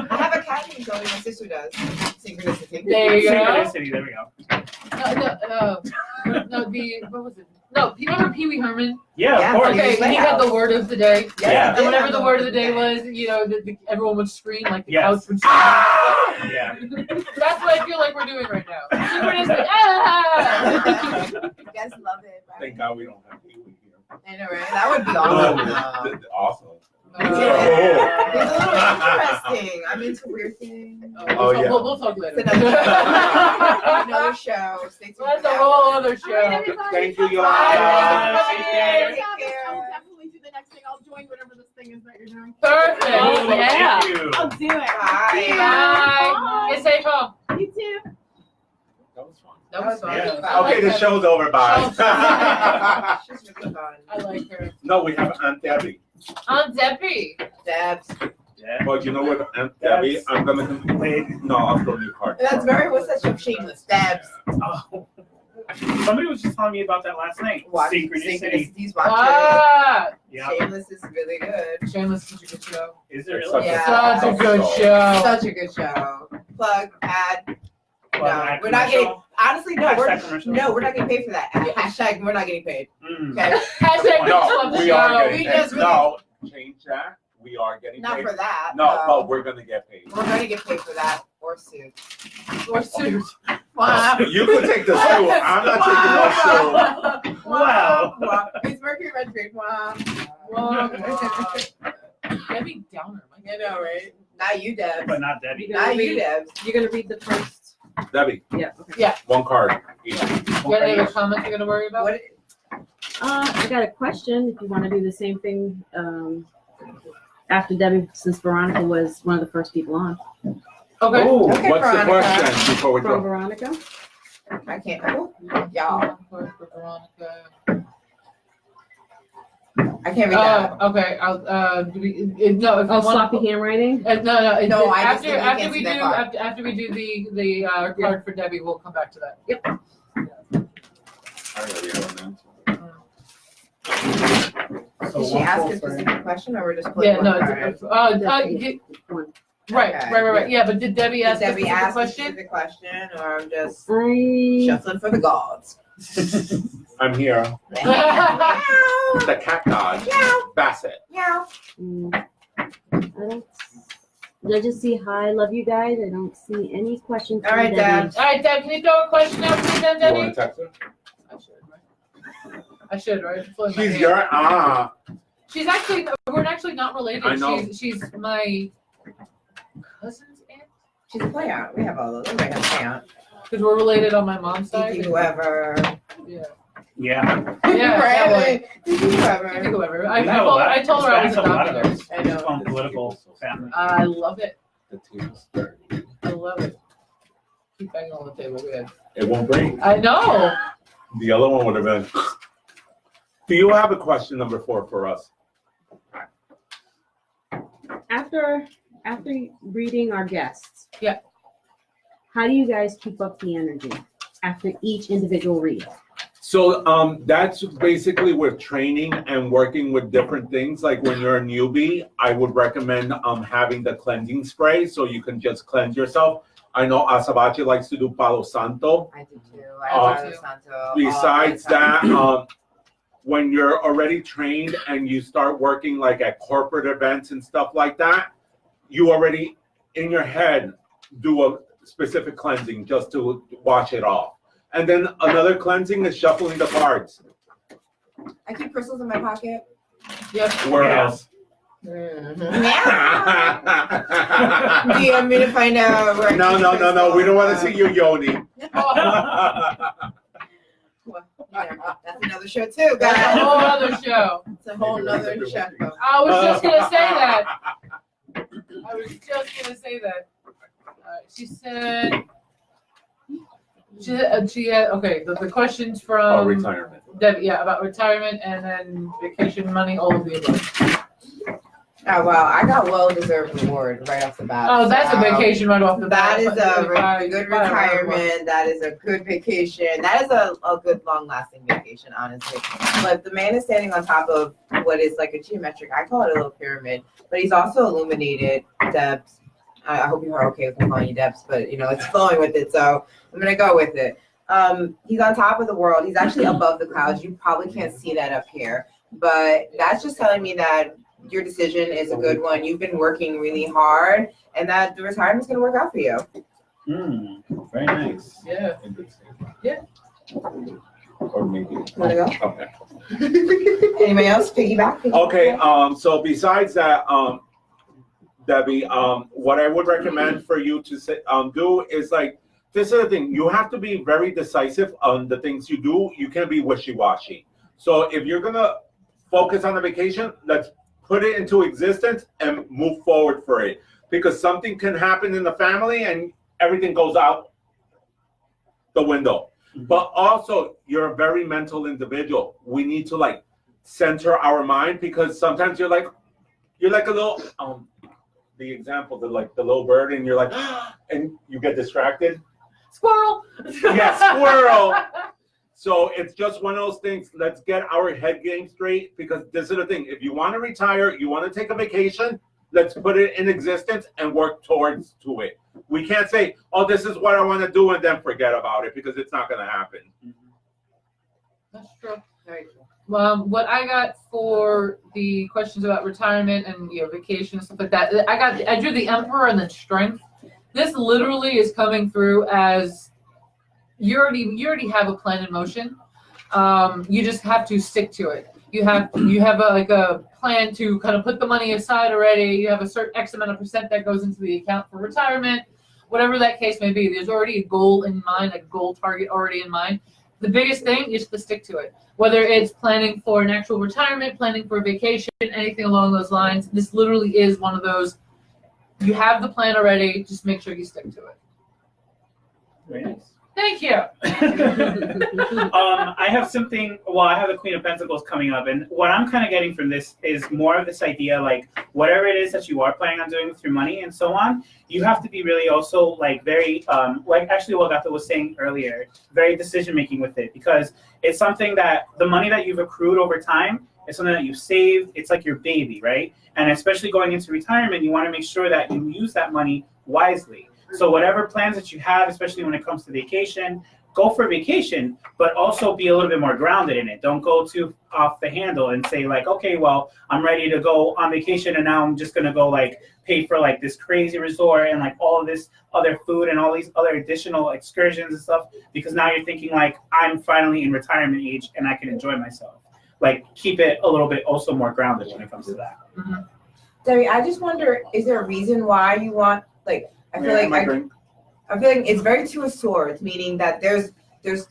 have a cat named Zoe. My sister does. Synchronicity. There you go. Synchronicity, there we go. What was it? No, you remember Pee Wee Herman? Yeah, Yeah, of course. Okay, he had the word of the day. Yeah. And whatever the word of the day was, everyone would scream, like the Yes. couch would scream. Yeah. That's what I feel like we're doing right now. Synchronicity. Ah! You guys love it, right? Thank God we don't have Pee Wee here. I know, right? That would be awesome. Awesome. It's a little interesting. I'm into weird things. Oh, yeah. We'll talk later. It's another show. Stay tuned. That's for a that whole one. other show. Thank you, Bye. Yolanda. I'll Take care. definitely do the next thing. I'll join whatever this thing is that you're you're doing? Perfect. Oh, Yeah. thank you. I'll do it. Bye. Bye. Get safe home. You too. That was fun. That was fun. Yeah. I like Okay, the that. show's over. Bye. She's really fun. I like her. No, we have Aunt Debbie. Aunt Debbie. Debs. Yeah. But you know what, Aunt Debbie, Yes. I'm gonna. No, I'll throw you a card. That's very, what's that show? Shameless. Debs. Oh. Somebody was just telling me about that last night. Watch Synchronicity. Synchronicities. Watch Ah, Yeah. it. Shameless is really good. Shameless is such a good show. Is there It's really? Yeah. Such a good show. Such a good show. Plug, ad. Well, No, ad we're not commercial? getting. Honestly, no, Hashtag commercial? we're not getting paid for that. Hashtag, we're not getting paid. Mm. Okay, Hashtag No, love the we show. are We getting just paid. really- No, change that. We are getting not paid. for that. No, but we're gonna get paid. we're gonna get paid for that or sued. Or suit. Wow. You can take the suit. I'm not taking no suit. Wow. Wow. It's Mercury retrograde. Wow. Debbie Downer. I know, right? Not you, Debs. But not Debbie. Not you, Debs. You're gonna read the first. Debbie, Yeah. Okay. Yeah. one card each. You got any other comments you're gonna worry about? What? I got a question. If you want to do the same thing after Debbie, since Veronica was one of the first people on. Okay. Oh, Okay, What's the Veronica. question before we From go? Veronica. I can't. Oh, y'all. Veronica. I can't read that. Okay. I'll do we no if Oh, you want- sloppy handwriting. No, No, I just after think you after can't we see do that card. after we do the card for Debbie, we'll come back to that. I already have an answer. So Did she one ask full a frame. specific question, or we're just pulling Yeah, one no, card? it's, One. right. Yeah, but did Debbie Did ask Debbie a ask a question? specific question, or I'm just I shuffling for the gods? I'm here. Meow. The cat god, Bassett. Meow. I don't. Did I just see hi, love you guys? I don't see any questions. All from right, Debbie. Deb. All right, Deb, can you throw a question out to me then, You Debbie? want to text her? I should, right? It's floating my She's hand. your She's actually, we're actually not related. I know. She's my cousin's aunt. She's a play out. We have all those. Everybody has a play out. Because we're related on my mom's Tiki side. whoever. Yeah. Yeah. Yeah, Right? Tiki Tiki whoever. whoever. We have a lot. I told her I was That's a lot of adopted those. her. I know. On political family. I love it. The table's dirty. I love it. Keep banging on the table. Good. It won't break. I know. The other one would have been. Do you have a question number 4 for us? After reading our guests. Yeah. How do you guys keep up the energy after each individual read? So that's basically with training and working with different things. Like when you're a newbie, I would recommend having the cleansing spray so you can just cleanse yourself. I know Asabachi likes to do Palo Santo. I do too. I do love too. Santo. Besides that, when you're already trained and you start working like at corporate events and stuff like that, you already in your head do a specific cleansing just to wash it off. And then another cleansing is shuffling the cards. I keep crystals in my pocket. Yep. Where Yeah. else? Mm-hmm. Do you want me to find out where? I No, keep no, no, no. We don't want to crystals? see your yoni. Well, that's another show too, That's a guys. whole other show. It's a whole nother show. I was just gonna say that. I was just gonna say that. She said. She had okay. The questions Oh, from retirement. Debbie, yeah, about retirement and then vacation money, all of the above. Oh well, I got well-deserved reward right off the bat. Oh, that's a so vacation right off the bat. That is a Fine, good fine, retirement. That is a good vacation. That is a good long-lasting vacation, honestly. But the man is standing on top of what is like a geometric. I call it a little pyramid, but he's also illuminated depths. I hope you are okay with me calling you depths, but you know it's flowing with it, so I'm gonna go with it. He's on top of the world. He's actually above the clouds. You probably can't see that up here, but that's just telling me that your decision is a good one. You've been working really hard, and that the retirement's gonna work out for you. Very nice. Yeah. Yeah. Or maybe. Wanna go? Okay. Anybody else? Piggyback? Okay. So besides that, Debbie, what I would recommend for you to do is like, this is the thing, you have to be very decisive on the things you do. You can't be wishy-washy. So if you're gonna focus on the vacation, let's put it into existence and move forward for it. Because something can happen in the family and everything goes out the window. But also, you're a very mental individual. We need to like center our mind, because sometimes you're like a little the example, the little bird, and you're like and you get distracted. Squirrel. Yeah, squirrel. So it's just one of those things. Let's get our head game straight, because this is the thing. If you want to retire, you want to take a vacation, let's put it in existence and work towards to it. We can't say, oh, this is what I want to do, and then forget about it, because it's not going to happen. That's true. Very true. What I got for the questions about retirement and vacation and stuff like that, I drew the Emperor and the Strength. This literally is coming through as you already have a plan in motion. You just have to stick to it. You have a plan to kind of put the money aside already. You have a certain X amount of percent that goes into the account for retirement, whatever that case may be. There's already a goal in mind, a goal target already in mind. The biggest thing is to stick to it. Whether it's planning for an actual retirement, planning for a vacation, anything along those lines, this literally is one of those. You have the plan already. Just make sure you stick to it. Very nice. Thank you. I have something. Well, I have the Queen of Pentacles coming up, and what I'm kind of getting from this is more of this idea, like whatever it is that you are planning on doing with your money and so on, you have to be really also like very, like actually what Gata was saying earlier, very decision making with it, because it's something that the money that you've accrued over time is something that you've saved. It's like your baby, right? And especially going into retirement, you want to make sure that you use that money wisely. So whatever plans that you have, especially when it comes to vacation, go for vacation, but also be a little bit more grounded in it. Don't go too off the handle and say like, okay, well, I'm ready to go on vacation and now I'm just going to go like pay for like this crazy resort and like all of this other food and all these other additional excursions and stuff, because now you're thinking like, I'm finally in retirement age and I can enjoy myself. Like keep it a little bit also more grounded when it comes to that. Mm-hmm. Debbie, I just wonder, is there a reason why you want, like, I feel like it's very two of swords, meaning that there's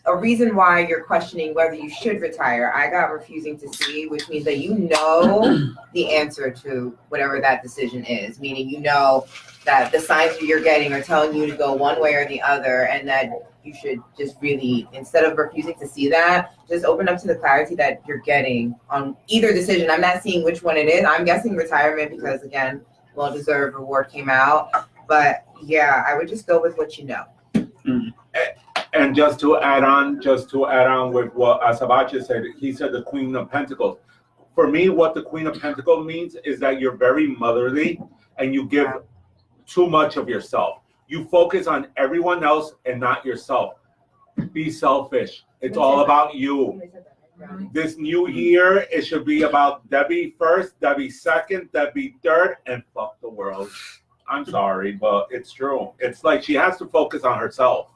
a reason why you're questioning whether you should retire. I got refusing to see, which means that you know the answer to whatever that decision is, meaning you know that the signs that you're getting are telling you to go one way or the other, and that you should just really, instead of refusing to see that, just open up to the clarity that you're getting on either decision. I'm not seeing which one it is. I'm guessing retirement because, again, well-deserved reward came out. But yeah, I would just go with what you know. And just to add on with what Asabache said, he said the Queen of Pentacles. For me, what the Queen of Pentacles means is that you're very motherly and you give too much of yourself. You focus on everyone else and not yourself. Be selfish. It's all about you. This new year, it should be about Debbie first, Debbie second, Debbie third, and fuck the world. I'm sorry, but it's true. It's like she has to focus on herself.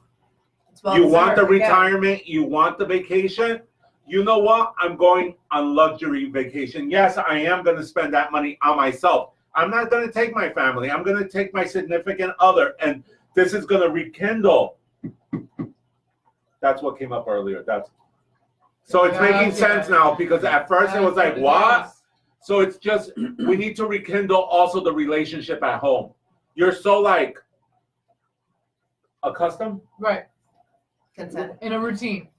You want the retirement, you want the vacation. You know what? I'm going on luxury vacation. Yes, I am going to spend that money on myself. I'm not going to take my family. I'm going to take my significant other, and this is going to rekindle. That's what came up earlier. So it's making sense now, because at first it was like, what? So it's just, we need to rekindle also the relationship at home. You're so like accustomed. Right. Consent. In a routine.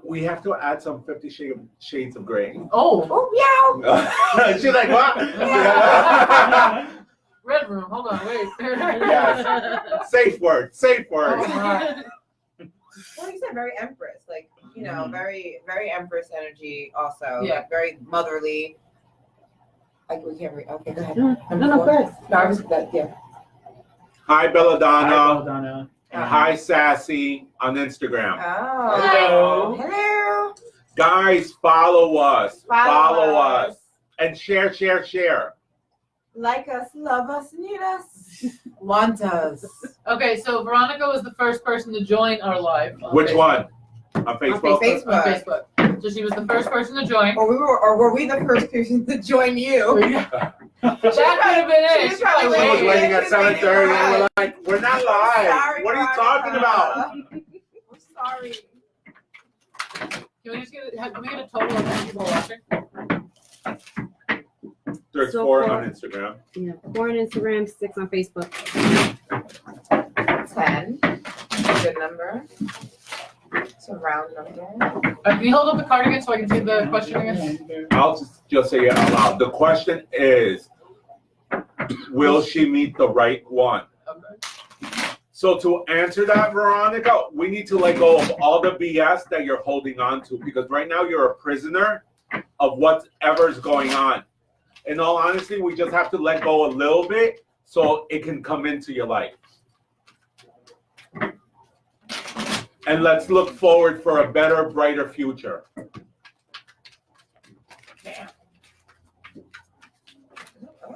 We have to add some 50 Shades of Grey. Oh. Yeah. She's like, what? Red room. Hold on. Wait. Yes. Safe word. Oh, right. Well, you said very Empress, like, you know, very, very Empress energy also. Yeah. Like very motherly. We can't read. Okay, go ahead. No, go ahead. No, I was that. Yeah. Hi, Belladonna. Hi, Belladonna. Hi, Sassy on Instagram. Oh. Hello. Guys, follow us. Follow us. And share. Like us, love us, need us, want us. Okay, so Veronica was the first person to join our live. Which Facebook. one? On Facebook? On Facebook. On Facebook. So she was the first person to join. Or were we the first person to join you? That could have been it. She was probably I was waiting at She was waiting 7:30 and for we're us. like, we're not live. Sorry, What are you Veronica. talking about? We're sorry. Can we just get a total of how many people are watching? They're There's So 4 far- on Instagram. Yeah, 4 on Instagram, 6 on Facebook. 10. Good number. It's a round number. Can you hold up the card again so I can see the question again? I'll just say it out loud. The question is, will she meet the right one? Okay. So to answer that, Veronica, we need to let go of all the BS that you're holding on to, because right now you're a prisoner of whatever's going on. In all honesty, we just have to let go a little bit so it can come into your life. And let's look forward for a better, brighter future.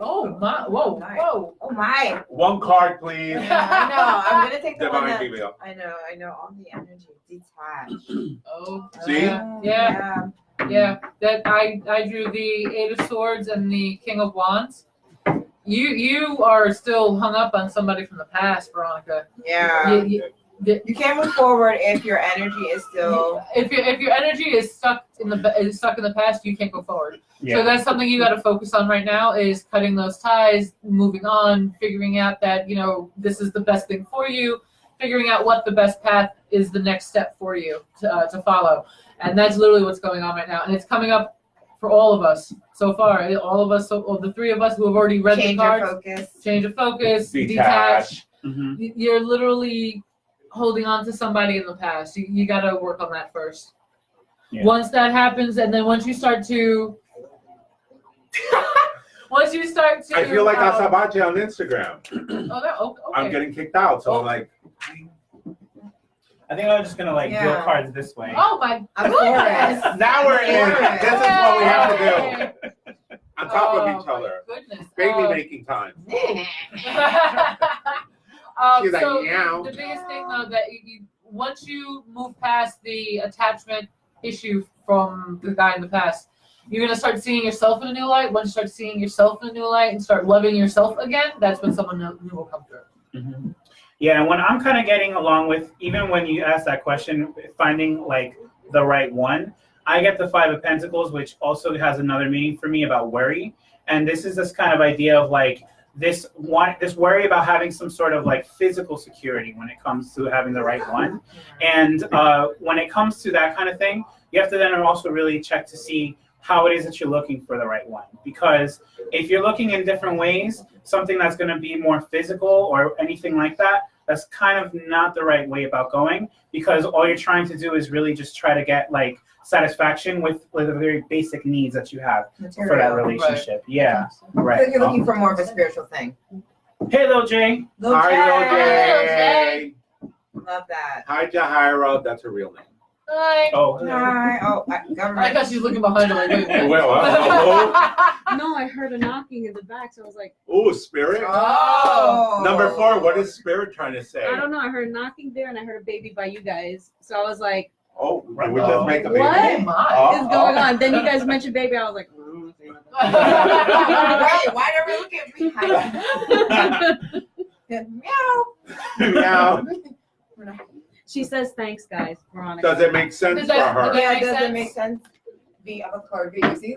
Oh my! Whoa! Whoa! Oh my. One card, please. Yeah, I know. I'm gonna take the one Divine that, female. I know. All the energy detached. Oh. See? Yeah. Yeah. That I drew the 8 of Swords and the King of Wands. You are still hung up on somebody from the past, Veronica. Yeah. You can't move forward if your energy is still. if your energy is stuck in the past, you can't go forward. Yeah. So that's something you got to focus on right now, is cutting those ties, moving on, figuring out that, this is the best thing for you, figuring out what the best path is, the next step for you to follow. And that's literally what's going on right now. And it's coming up for all of us so far. All of us, so the 3 of us who have already read Change the cards. your focus. Change of focus, Detach. Mhm. You're literally holding on to somebody in the past. You got to work on that first. Yeah. Once that happens, and then once you start to I feel like Asabache on Instagram. okay. I'm getting kicked out, so I'm like, I think I'm just gonna deal Yeah. cards this way. Oh my I'm goodness! for it. now we're in. This is what we have to do. On top of each Oh, other. my goodness. Baby making time. She's like, so meow. the biggest thing though, that once you move past the attachment issue from the guy in the past, you're gonna start seeing yourself in a new light. Once you start seeing yourself in a new light and start loving yourself again, that's when someone new will come through. Mm-hmm. Yeah, and when I'm kind of getting along with, even when you ask that question, finding the right one, I get the 5 of Pentacles, which also has another meaning for me about worry. And this is this kind of idea of this worry about having some sort of physical security when it comes to having the right one. And when it comes to that kind of thing, you have to then also really check to see how it is that you're looking for the right one. Because if you're looking in different ways, something that's going to be more physical or anything like that, that's kind of not the right way about going, because all you're trying to do is really just try to get satisfaction with the very basic needs that you have for that relationship. Yeah, I right. feel like you're looking for more of a spiritual thing. Hey, Lil J. Hi, Jay. Jay. Love that. Hi, Jahira. That's her real name. Hi. Oh, Hi. Oh, I government. thought she's looking behind her like, wait, wait. Well, No, I heard a knocking in the back, so I was like, ooh, spirit. Oh. Number 4. What is spirit trying to say? I don't know. I heard a knocking there, and I heard a baby by you guys. So I was like, Oh, did we just make a baby? What? Oh my. what's going on? Then you guys mentioned baby. I was like, oh, Wait, why never look at me? Hi. Meow. Meow. She says thanks, guys. Veronica. Does it make sense Does for that- her? does Yeah, make does it sense? make sense? The avocado V. You see?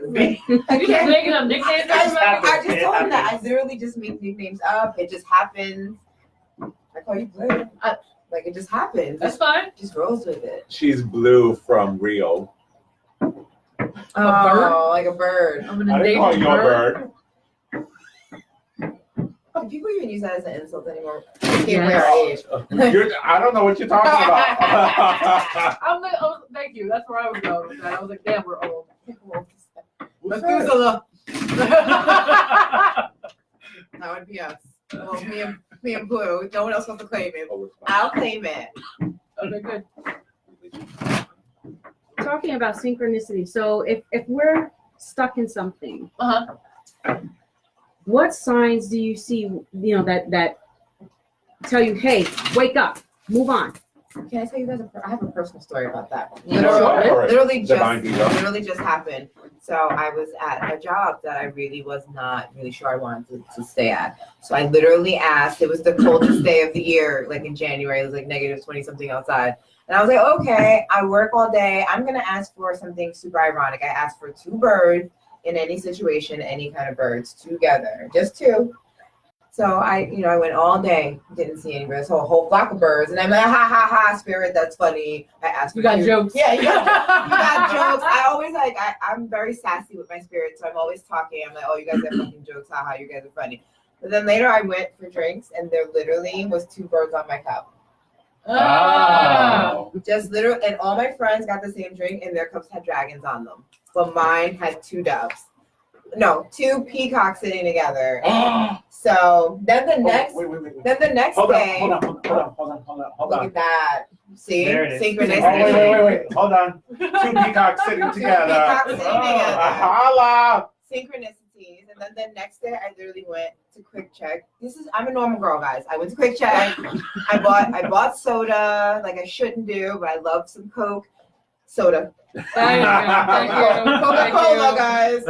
You just making up nicknames? I just told him that. I literally just make nicknames up. It just happens. I call you Blue. It just happens. That's fine. Just rolls with it. She's blue from Rio. Oh, like a bird. I'm I gonna didn't date call you a bird. Do people even use that as an insult anymore? Yes. I don't know what you're talking about. Thank you. That's where I was going with that. I was like, damn, we're old. Who's that? Methuselah. That would be us. Well, me and Blue. No one else wants to claim it. Oh, it's fine. I'll claim it. Okay, good. Talking about synchronicity. So if we're stuck in something, Uh-huh. what signs do you see? That tell you, hey, wake up, move on. Can I tell you guys? I have a personal story about that. Sure. Divine diva. Literally just happened. So I was at a job that I really was not really sure I wanted to stay at. So I literally asked. It was the coldest day of the year, in January. It was negative 20 something outside. And I was like, okay, I work all day. I'm gonna ask for something super ironic. I asked for 2 birds in any situation, any kind of birds together, just 2. So I went all day, didn't see any birds, whole flock of birds, and I'm like, ha ha ha, spirit, that's funny. I asked for You got 2. jokes. Yeah, you got jokes. I always I'm very sassy with my spirit, so I'm always talking. I'm like, oh, you guys have fucking jokes, haha, you guys are funny. But then later I went for drinks, and there literally was 2 birds on my cup. Oh. Just literally, and all my friends got the same drink, and their cups had dragons on them, but mine had 2 doves. No, 2 peacocks sitting together. So then the next, Wait. then the next Hold day, on. Hold look on. at that. See, There it is. synchronicity. Oh, wait. Hold on. 2 peacocks sitting together. peacocks sitting together. Holla. Synchronicities. And then the next day, I literally went to Quick Check. I'm a normal girl, guys. I went to Quick Check. I bought soda, like I shouldn't do, but I love some Coke. Soda. Thank you. Coca-Cola, guys.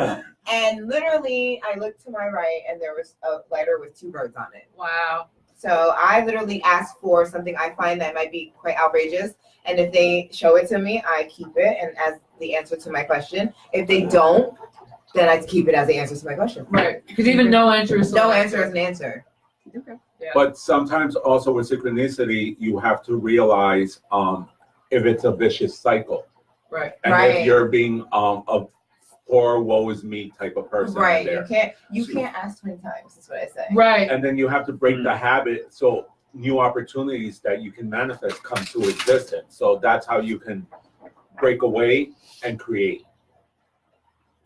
And literally, I looked to my right, and there was a lighter with 2 birds on it. Wow. So I literally asked for something I find that might be quite outrageous, and if they show it to me, I keep it and as the answer to my question. If they don't, then I keep it as the answer to my question. Right. Because even no answer is No answer is an answer. Okay. Yeah. But sometimes also with synchronicity, you have to realize if it's a vicious cycle. Right. And Right. if you're being a poor woe is me type of person. Right. There. You can't ask 20 times, is what I say. Right. And then you have to break the habit so new opportunities that you can manifest come to existence. So that's how you can break away and create.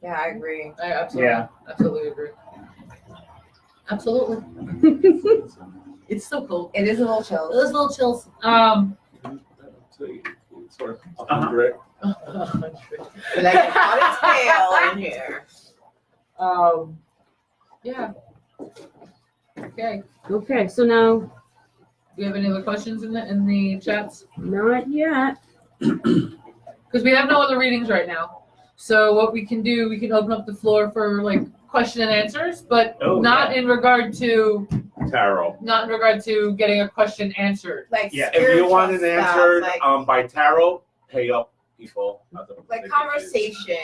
Yeah, I agree. I absolutely agree. Absolutely. It's so cool. It is a little chill. Those little chills. Sort of 100. Like a cottage tail in here. Yeah. Okay. Okay, so now, Do you have any other questions in the chats? not yet. Because we have no other readings right now. So what we can do, we can open up the floor for like question and answers, but not in regard to getting a question answered. Like Yeah, If you want it spiritual stuff, answered like, by tarot, pay up people. like conversation.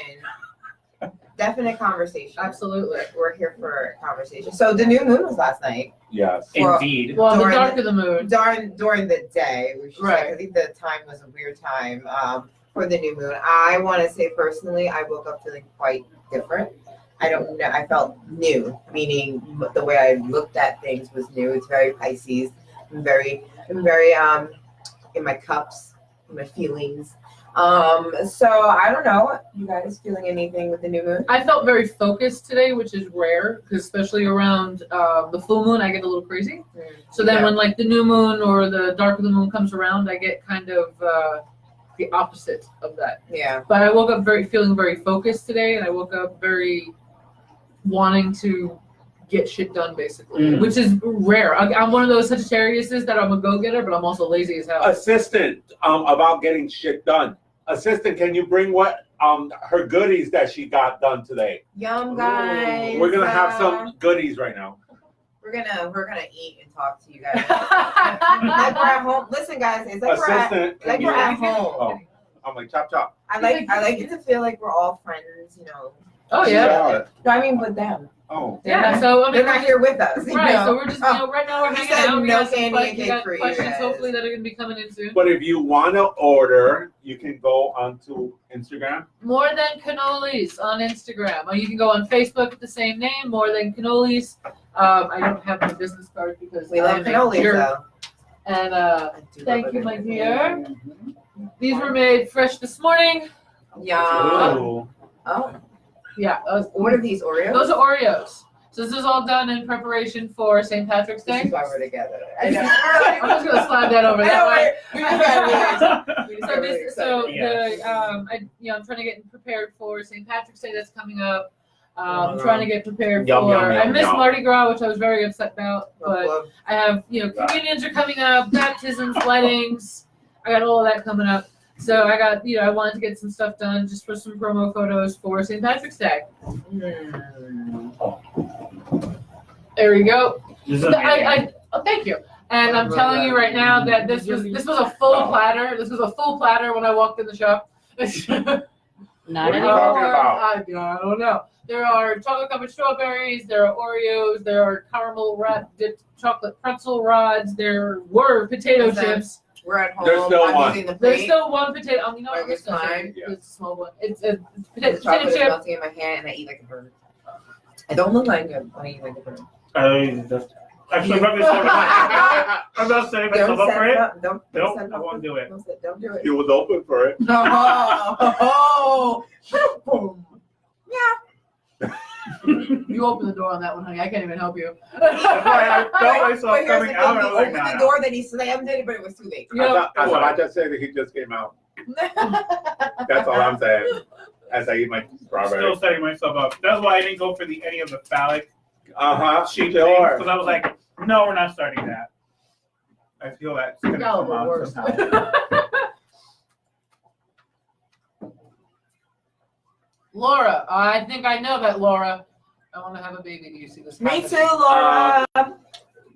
Definite conversation. Absolutely. We're here for conversation. So the new moon was last night. Yes. Well, Indeed. Well, the During dark of the moon. During the day, which is Right. like, I think the time was a weird time for the new moon. I want to say personally, I woke up feeling quite different. I don't know. I felt new, meaning the way I looked at things was new. It's very Pisces. I'm very in my cups, in my feelings. So I don't know. You guys feeling anything with the new moon? I felt very focused today, which is rare, because especially around the full moon, I get a little crazy. So then when like the new moon or the dark of the moon comes around, I get kind of the opposite of that. Yeah. But I woke up feeling very focused today, and I woke up very wanting to get shit done, basically, which is rare. I'm one of those Sagittariuses that I'm a go-getter, but I'm also lazy as hell. Assistant, about getting shit done. Assistant, can you bring what her goodies that she got done today? Yum, guys. We're gonna have some goodies right now. We're gonna eat and talk to you guys. Like we're at home. Listen, guys, it's like Assistant, we're can at you? home. Oh, I'm like chop. I like it to feel like we're all friends, you know. Oh yeah. No, I mean with them. Oh. Yeah. So I mean, They're not here with us. you right. know? So we're just right now we're We hanging said out. We no got some candy and we cake got for you questions guys. hopefully that are gonna be coming in soon. But if you wanna order, you can go onto Instagram. More Than Cannolis on Instagram. Or you can go on Facebook with the same name, More Than Cannolis. I don't have my business card because We love I'm a cannolis jerk. though. And I do love thank it. you, my dear. These were made fresh this morning. Yum. Ooh. Oh, Yeah, what are these Oreos? those are Oreos. So this is all done in preparation for St. Patrick's This Day. is why we're together. I know. I'm just gonna slide that over that way. We just got really So excited. I'm trying to get prepared for St. Patrick's Day that's coming up. I'm trying to get prepared Yum, for. yum, I yum, missed yum. Mardi Gras, which I was very upset about, but I have communions are coming up, baptisms, weddings. I got all of that coming up. So I got I wanted to get some stuff done just for some promo photos for St. Patrick's Day. There we go. Thank you. And I'm telling you right now that this was a full platter. This was a full platter when I walked in the shop. Not What are you anymore. talking about? I don't know. There are chocolate covered strawberries. There are Oreos. There are caramel wrapped dipped chocolate pretzel rods. There were potato Okay. chips. We're at home. There's still I'm one. using the There's plate. still one potato. You know Like what? it's mine? Yeah. It's a small one. It's a The potato chocolate is chip. melting in my hand, and I eat like a bird. I don't look like him. I eat like a bird. Actually, I'm not setting myself up for it. Don't Nope, set I up won't do it. Don't do it. He was open for it. Oh, boom. You open the door on that one, honey. I can't even help you. That's why I felt myself Wait, here's the coming out. thing. I He was like, opened nah. the door, then he slammed it, but it was too late. Yeah. I was about to say that he just came out. That's all I'm saying. As I eat my strawberry. Still setting myself up. That's why I didn't go for any of the phallic Sure. sheep things, because I was like, no, we're not starting that. I feel that's gonna Y'all come are the out worst. somehow. Laura, I think I know that, Laura. I want to have a baby. Do you see this? Me happening? too, Laura.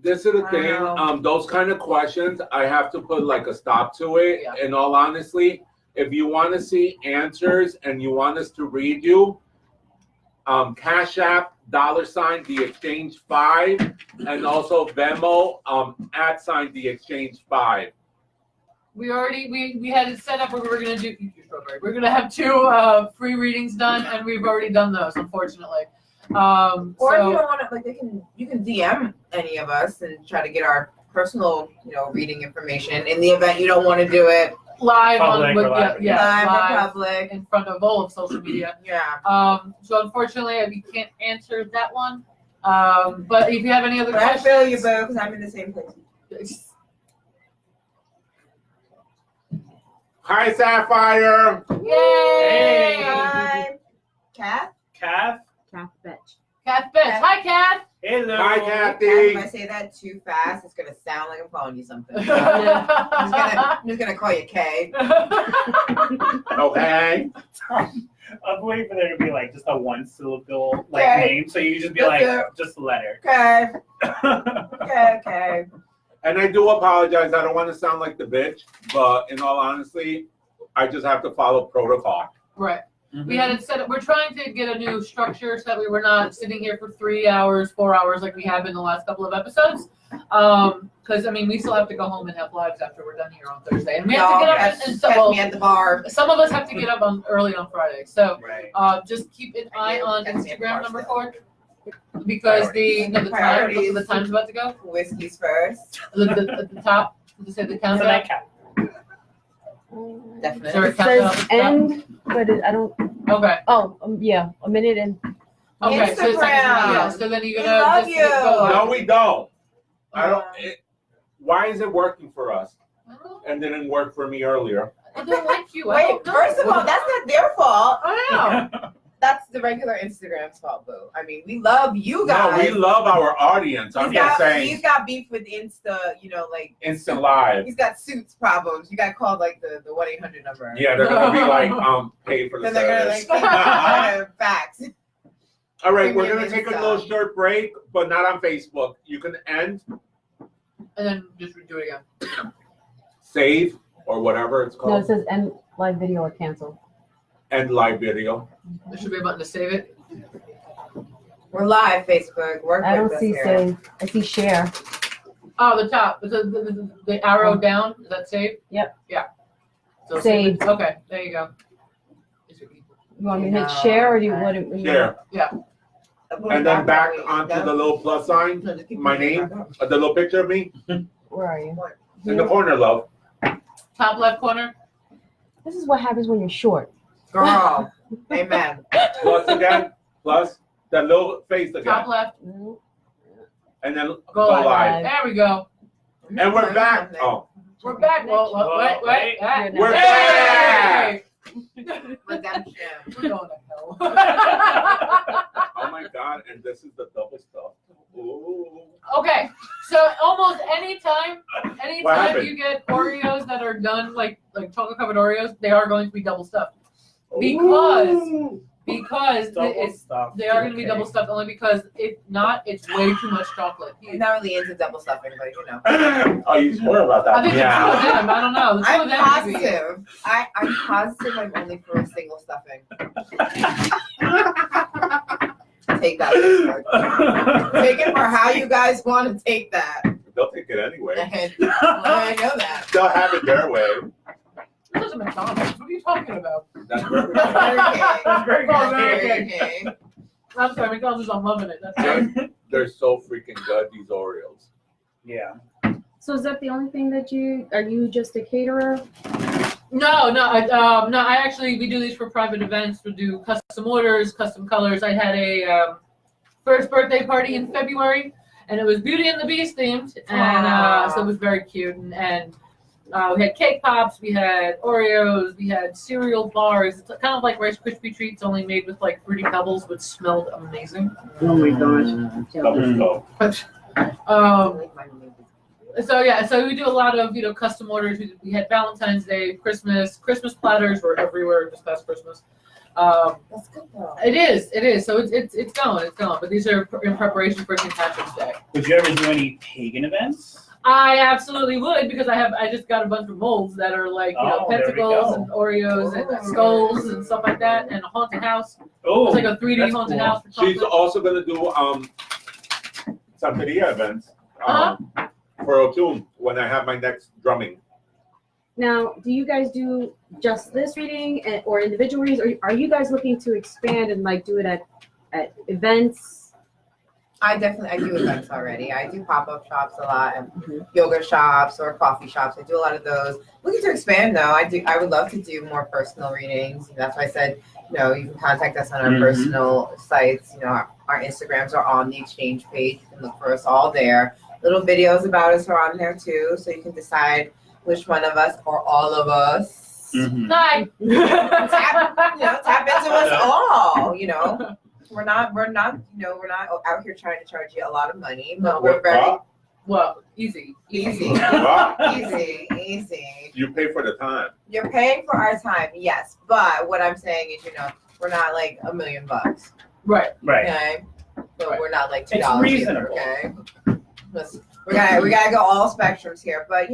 This is the thing. Wow. Those kind of questions, I have to put like a stop to it. Yeah. In all honesty, if you want to see answers and you want us to read you, Cash App, $ the exchange 5, and also Venmo, @ the exchange 5. We already we had it set up where we were gonna do eat your strawberry. We're gonna have 2 free readings done, and we've already done those, unfortunately. Or if you So don't want to, like, you can DM any of us and try to get our personal, reading information. In the event you don't want to do it live Public on or live, yeah, live in live public. in front of all of social media. Yeah. So unfortunately, we can't answer that one. But if you have any other But I questions, feel you, boo, because I'm in the same place. Hi, Sapphire. Yay! Hi. Kath? Kath? Kath Betch. Kath Betts. Hi, Kath. Hello. Hi, Kath, Kathy. if I say that too fast, it's gonna sound like I'm calling you something. I'm just gonna call you Kay. Okay. I'm waiting for there to be like just a 1-syllable Okay. name, so you can just be That's like, just letter. Okay. Okay. And I do apologize. I don't want to sound like the bitch, but in all honesty, I just have to follow protocol. Right. We had it set up. We're trying to get a new structure so that we were not sitting here for 3 hours, 4 hours like we have in the last couple of episodes. Because we still have to go home and have lives after we're done here on Thursday, and we have to get up and catch me at the bar. some of us have to get up early on Friday. So Right. just keep an eye do. on Catch me at the bar Instagram number still. 4 because the Priorities. time's about to go. Whiskey's first. At the top, does it say the So countdown? that count. Is there a It countdown? says end, but I don't. Okay. Oh, yeah, a minute and. Okay. So, it's like, Instagram. yeah, so then you're We gonna love just you. go live. No, we don't. I don't. Uh, Why is it working for us I don't know. and didn't work for me earlier? I don't like you. I Wait, don't know. first of all, that's not their fault. I know. That's the regular Instagram's fault, boo. We love you guys. No, we love our audience. I'm just He's saying, got beef with Insta, like instant live. he's got suits problems. You got called like the 1-800 number. Yeah, they're gonna be like, pay for the Then they're service. gonna facts. All right, we're Premium gonna take a Insta. little short break, but not on Facebook. You can end, And then just do it again. save, or whatever it's No, called, it says end live video or cancel. end live video. There should be a button to save it. We're live, Facebook. Work I with don't us see here. save. I see share. Oh, the top. The arrow down. Is that save? Yep. Yeah. So Saved. Okay, there you go. You want me to hit No, share or do you okay. want it? Share, and then back onto the No, little plus sign, just keep my pushing name, back up. the little picture of me Where are you? in the corner, love. Top left corner. This is what happens when you're short. Girl, amen. Plus again, plus that little face Top again, left. and then Go go live. live. There we go. And we're back. Oh, We're back. Well, wait. You're we're not. back. Redemption. We're going to hell. Oh my God! And this is the double stuff. Ooh. Okay, so almost anytime happened? you get Oreos that are done like chocolate covered Oreos, they are going to be double stuffed. Because- Ooh. because Double stuff. they are going to be Okay. double stuffed only because if not, it's way too much chocolate. I'm not really into double stuffing, but you know. Oh, you swear about I that? think Yeah. the two of them. I don't know. The two I'm of them could be- positive. I'm positive I'm only for a single stuffing. Take that. Take it for how you guys want to take that. They'll take it anyway. And I know that. They'll have it their way. This is McDonald's. What are you talking about? That's where we're That's going. Burger King. Burger King. Oh, Burger Burger King. King. I'm sorry, McDonald's. I'm loving it. That's right. They're so freaking good, these Oreos. Yeah. So is that the only thing that are you just a caterer? No. I actually we do these for private events. We do custom orders, custom colors. I had a first birthday party in February, and it was Beauty and the Beast themed, and so it was very cute. And we had cake pops, we had Oreos, we had cereal bars. It's kind of like Rice Krispie treats, only made with like fruity pebbles, which smelled amazing. Oh my gosh. Double stuff. So we do a lot of custom orders. We had Valentine's Day, Christmas platters were everywhere this past Christmas. That's good though. It is. So it's going. But these are in preparation for St. Patrick's Day. Would you ever do any pagan events? I absolutely would because I just got a bunch of molds that are like Oh, there we pentacles go. and Oreos and skulls and stuff like that, and a haunted house. Oh, It's like a 3D that's haunted cool. house. For She's chocolate. also gonna do Santeria events Uh-huh. for Otun when I have my next drumming. Now, do you guys do just this reading or individual readings, or are you guys looking to expand and like do it at events? I do events already. I do pop-up shops a lot and Mhm. yoga shops or coffee shops. I do a lot of those. Looking to expand though. I would love to do more personal readings. That's why I said, you can contact us on our Mhm. personal sites. Our Instagrams are on the exchange page. You can look for us all there. Little videos about us are on there too, so you can decide which one of us or all of us. Mhm. Hi. Tap into us all. We're not out here trying to charge you a lot of money, but we're very Well, easy. easy. Well, Easy. you pay for the time. You're paying for our time, yes. But what I'm saying is, we're not like $1 million, Right. Right. okay? But we're not like $2 It's either, reasonable. okay? Listen, we gotta go all spectrums here, but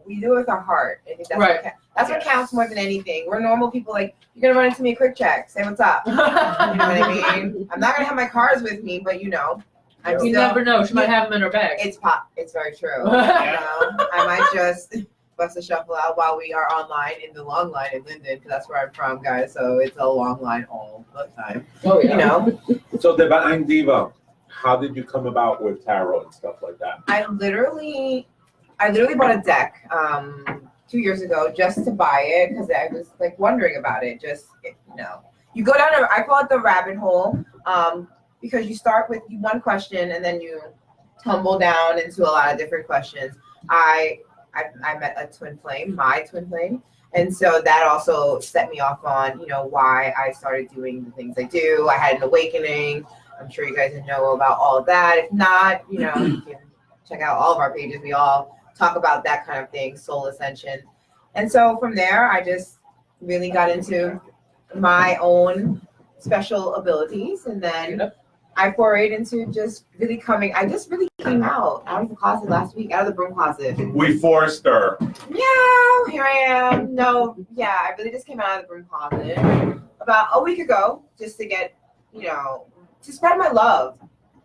we do it with our heart. I think that's Right. what Yes. counts more than anything. We're normal people. Like, you're gonna run into me, quick check, say what's up. You know what I mean? I'm not gonna have my cards with me, but I'm You still. never know. She might have them in her bag. It's very true. Yeah. I might just bust a shuffle out while we are online in the long line in Linden, because that's where I'm from, guys. So it's a long line all the time. Oh yeah. So Divine Diva, how did you come about with tarot and stuff like that? I literally bought a deck 2 years ago just to buy it because I was like wondering about it. You go down I call it the rabbit hole, because you start with one question and then you tumble down into a lot of different questions. I met a twin flame, my twin flame, and so that also set me off on why I started doing the things I do. I had an awakening. I'm sure you guys know about all of that. If not, you can check out all of our pages. We all talk about that kind of thing, soul ascension. And so from there, I just really got into my own special abilities. And then I forayed into just really I just really came out of the closet last week, out of the broom closet. We forced her. Yeah, here I am. I really just came out of the broom closet about a week ago just to get, to spread my love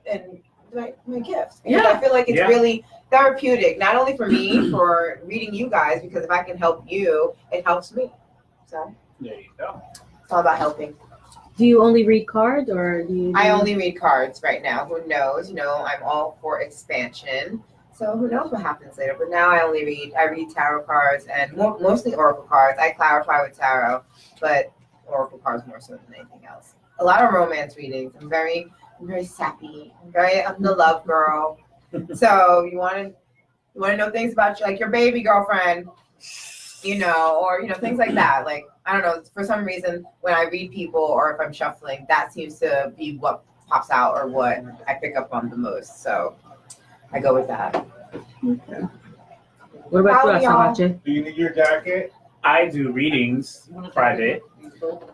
and my gifts. Because Yeah. I feel like it's Yeah. really therapeutic, not only for me, for reading you guys, because if I can help you, it helps me. So There you go. it's all about helping. Do you only read cards, or do you? I only read cards right now. Who knows? I'm all for expansion. So who knows what happens later? But now I read tarot cards and mostly oracle cards. I clarify with tarot, but oracle cards more so than anything else. A lot of romance readings. I'm very sappy. I'm the love girl. So you want to know things about your baby girlfriend, or things like that. Like, I don't know, for some reason when I read people or if I'm shuffling, that seems to be what pops out or what I pick up on the most. So I go with that. Okay. What about you, Y'all? Asabache? Do you need your jacket? I do readings private.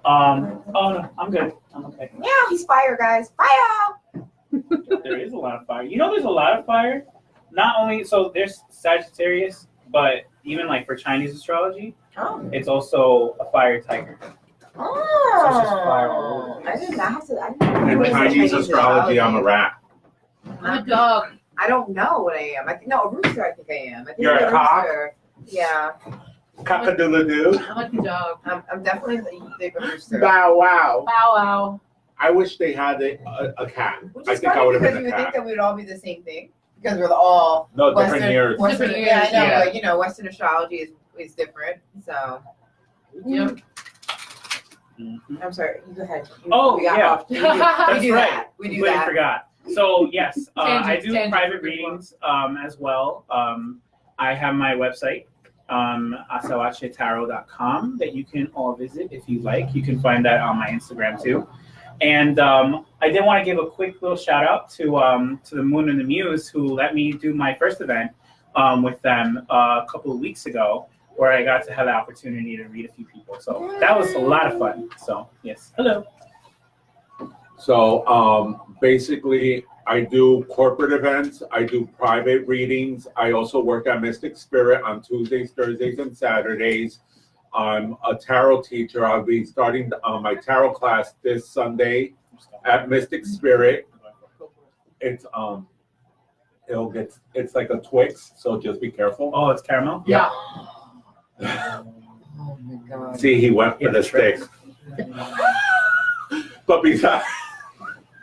Oh no, I'm good. I'm okay. Yeah, he's fire, guys. Fire. There is a lot of fire. You know, there's a lot of fire. Not only so there's Sagittarius, but even like for Chinese astrology, Oh. it's also a fire tiger. So it's just fire all over. I did not have to. I didn't know In what is Chinese astrology, I'm a rat. I'm a dog. I don't know what I am. I think no, a rooster. I think I am. I think You're I'm a cock? rooster. Yeah, Cock-a-doodle-doo. I'm like a dog. I'm definitely the rooster. Bow wow. Bow wow. I wish they had a cat. Which I is think I funny would have because been you a would think cat. that we would all be the same thing because we're all No, different years. Western, Different yeah, I years, know, yeah. but you know, Western astrology is different. So Yep. Mhm. I'm sorry. You go ahead. Oh, we got yeah. off. We do That's right. that. We do Completely that. forgot. So yes, I Tangents, do tangents, private good readings as well. I have my website, asawachetaro.com, that you can all visit if you like. You can find that on my Instagram too. And I did want to give a quick little shout out to the Moon and the Muse, who let me do my first event with them a couple of weeks ago, where I got to have the opportunity to read a few people. So that was a lot of fun. So yes, hello. So basically, I do corporate events. I do private readings. I also work at Mystic Spirit on Tuesdays, Thursdays, and Saturdays. I'm a tarot teacher. I'll be starting my tarot class this Sunday at Mystic Spirit. It's it's like a Twix, so just be careful. Oh, it's caramel. Yeah. Oh my god. See, he went for the stick. But besides,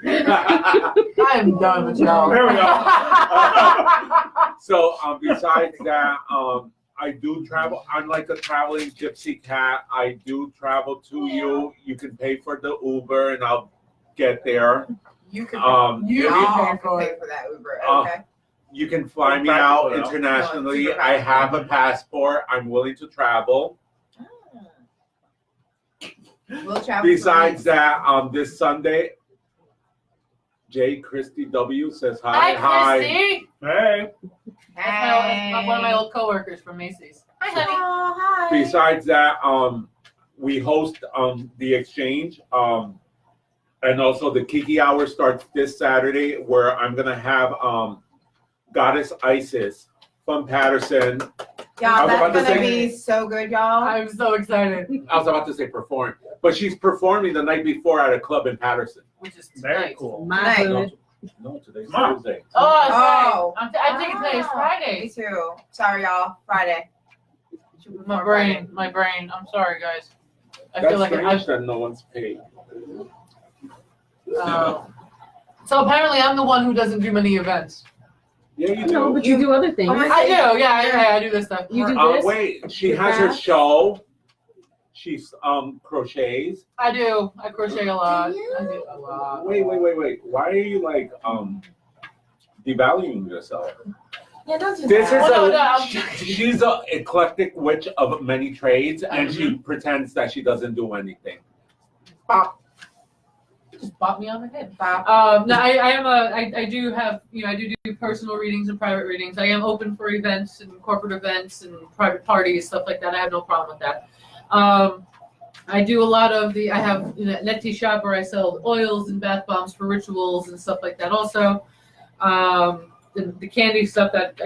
I'm done with y'all. There we go. so besides that, I do travel. I'm like a traveling gypsy cat. I do travel to you. You can pay for the Uber, and I'll get there. You can. You y'all can can pay pay for that Uber. Uh, Okay. You can fly me Practical, out though. internationally. No, it's super I have a passport. I'm willing to travel. We'll travel. Besides that, this Sunday, J. Christy W. says hi. Hi, Christy. Hey. That's one of my old coworkers from Macy's. Hi, honey. Oh, hi. Besides that, we host the exchange, and also the Kiki Hour starts this Saturday, where I'm gonna have Goddess Isis from Patterson. I Y'all, was about that's to gonna say- be so good, y'all. I'm so excited. I was about to say perform, but she's performing the night before at a club in Patterson. Which is Very nice. cool. My Nice. hood. No, today's Tomorrow. Thursday. Oh, that's Oh. right. I'm thinking today's Me Friday. too. Sorry, y'all. Friday. My brain. I'm sorry, guys. I That's feel like strange that no one's paid. So apparently, I'm the one who doesn't do many events. Yeah, you No, do. but you do other things. Oh my- I do. Yeah, I do this stuff. You do this? Wait, she Your has her craft? show. She's crochets. I do. I crochet a lot. I do a lot. Wait. Why are you like devaluing yourself? Yeah, don't do This is that. Well, no, I'm she's a eclectic witch of many trades, and she pretends that she doesn't do anything. Just bop me on the head. Bob. No, I do have, I do personal readings and private readings. I am open for events and corporate events and private parties, stuff like that. I have no problem with that. I do a lot of I have an Etsy shop where I sell oils and bath bombs for rituals and stuff like that also. The candy stuff that,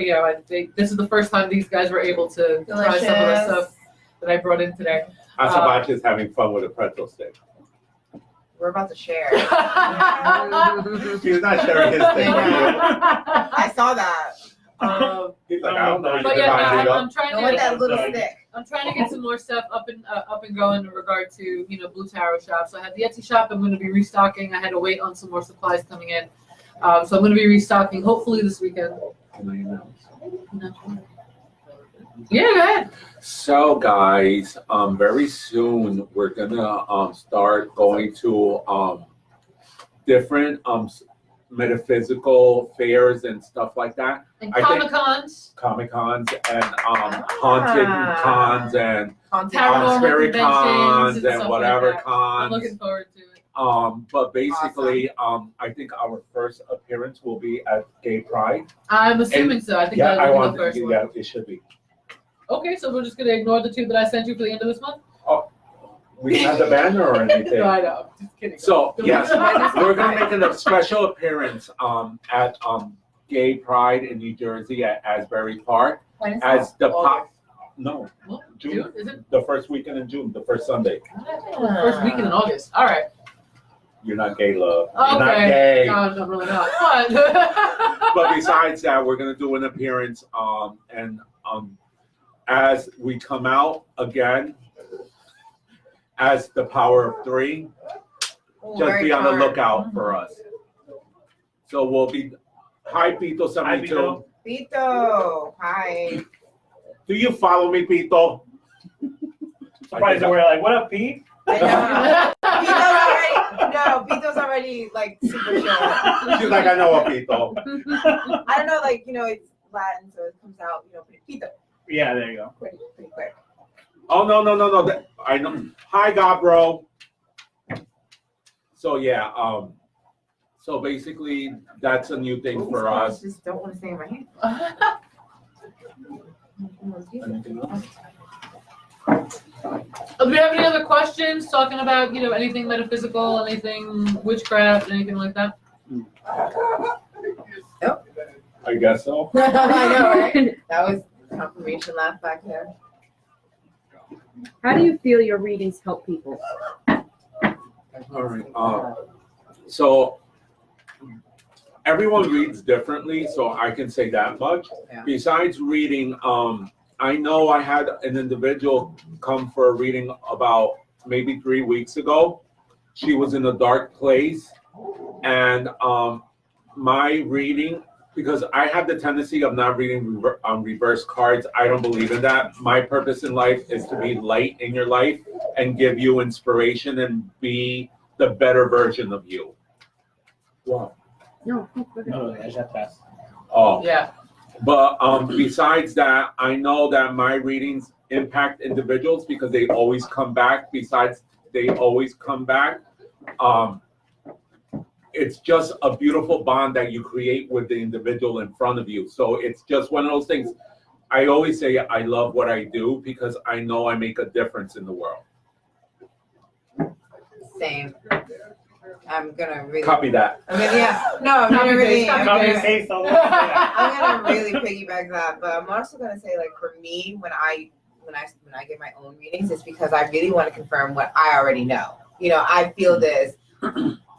this is the first time these guys were able to try some of the Delicious. stuff that I brought in today. Asabachi is having fun with a pretzel stick. We're about to share. He's not sharing his thing with you. I saw that. He's like, I don't know. You But can yeah, find it no, up. I'm trying Don't let to. that little Sorry. stick. I'm trying to get some more stuff up and going in regard to Blue Tarot shop. So I have the Etsy shop. I'm going to be restocking. I had to wait on some more supplies coming in, so I'm going to be restocking hopefully this weekend. Yeah, go ahead. So guys, very soon we're gonna start going to different metaphysical fairs and stuff like that. And I think- Comic-Cons, Comic-Cons and haunted cons and Paranormal spirit conventions cons and and stuff whatever like that. I'm cons. looking forward to it. But basically, I think our first appearance will be at Gay Pride. I'm assuming so. I think Yeah, I that'll be want. the first one. Yeah, it should be. Okay, so we're just going to ignore the two that I sent you for the end of this month? We have the banner or anything. No, I know. Just kidding. So, yes, we're gonna make a special appearance at Gay Pride in New Jersey at Asbury Park When is as the pop. August. No, Well, June. Is it? The first weekend in June, the first Sunday. First weekend in August. All right. You're not gay, love. You're not Okay. gay. No, I'm really not. But, But besides that, we're gonna do an appearance, and as we come out again as the Power of Three, just be on the lookout for us. So we'll be. Hi, Pito 72. Pito. Pito, hi. Do you follow me, Pito? Surprised that we're like, what up, Pete? I know. Pito's already like super chill. She's like, I know a Pito. I don't know, like, it's Latin, so it comes out, Pito, Yeah, there you go. pretty quick. Oh no. I know. Hi, Gabro. So yeah, so basically that's a new thing for I us. just don't want to stay in my hand. do we have any other questions talking about, anything metaphysical, anything witchcraft, anything like that? I guess so. I know, right? That was confirmation laugh back there. How do you feel your readings help people? All right. So everyone reads differently, so I can say that much. Yeah. Besides reading, I know I had an individual come for a reading about maybe 3 weeks ago. She was in a dark place, and my reading, because I have the tendency of not reading reverse cards. I don't believe in that. My purpose in life is to be light in your life and give you inspiration and be the better version of you. Wow. No. No, ya atrás. Oh, Yeah. but besides that, I know that my readings impact individuals because they always come back. Besides, they always come back. It's just a beautiful bond that you create with the individual in front of you. So it's just one of those things. I always say I love what I do because I know I make a difference in the world. Same. I'm gonna really Copy that. I'm gonna really Copy and paste all over. I'm gonna really piggyback that, but I'm also gonna say, like, for me, when I get my own readings, it's because I really want to confirm what I already know. I feel this.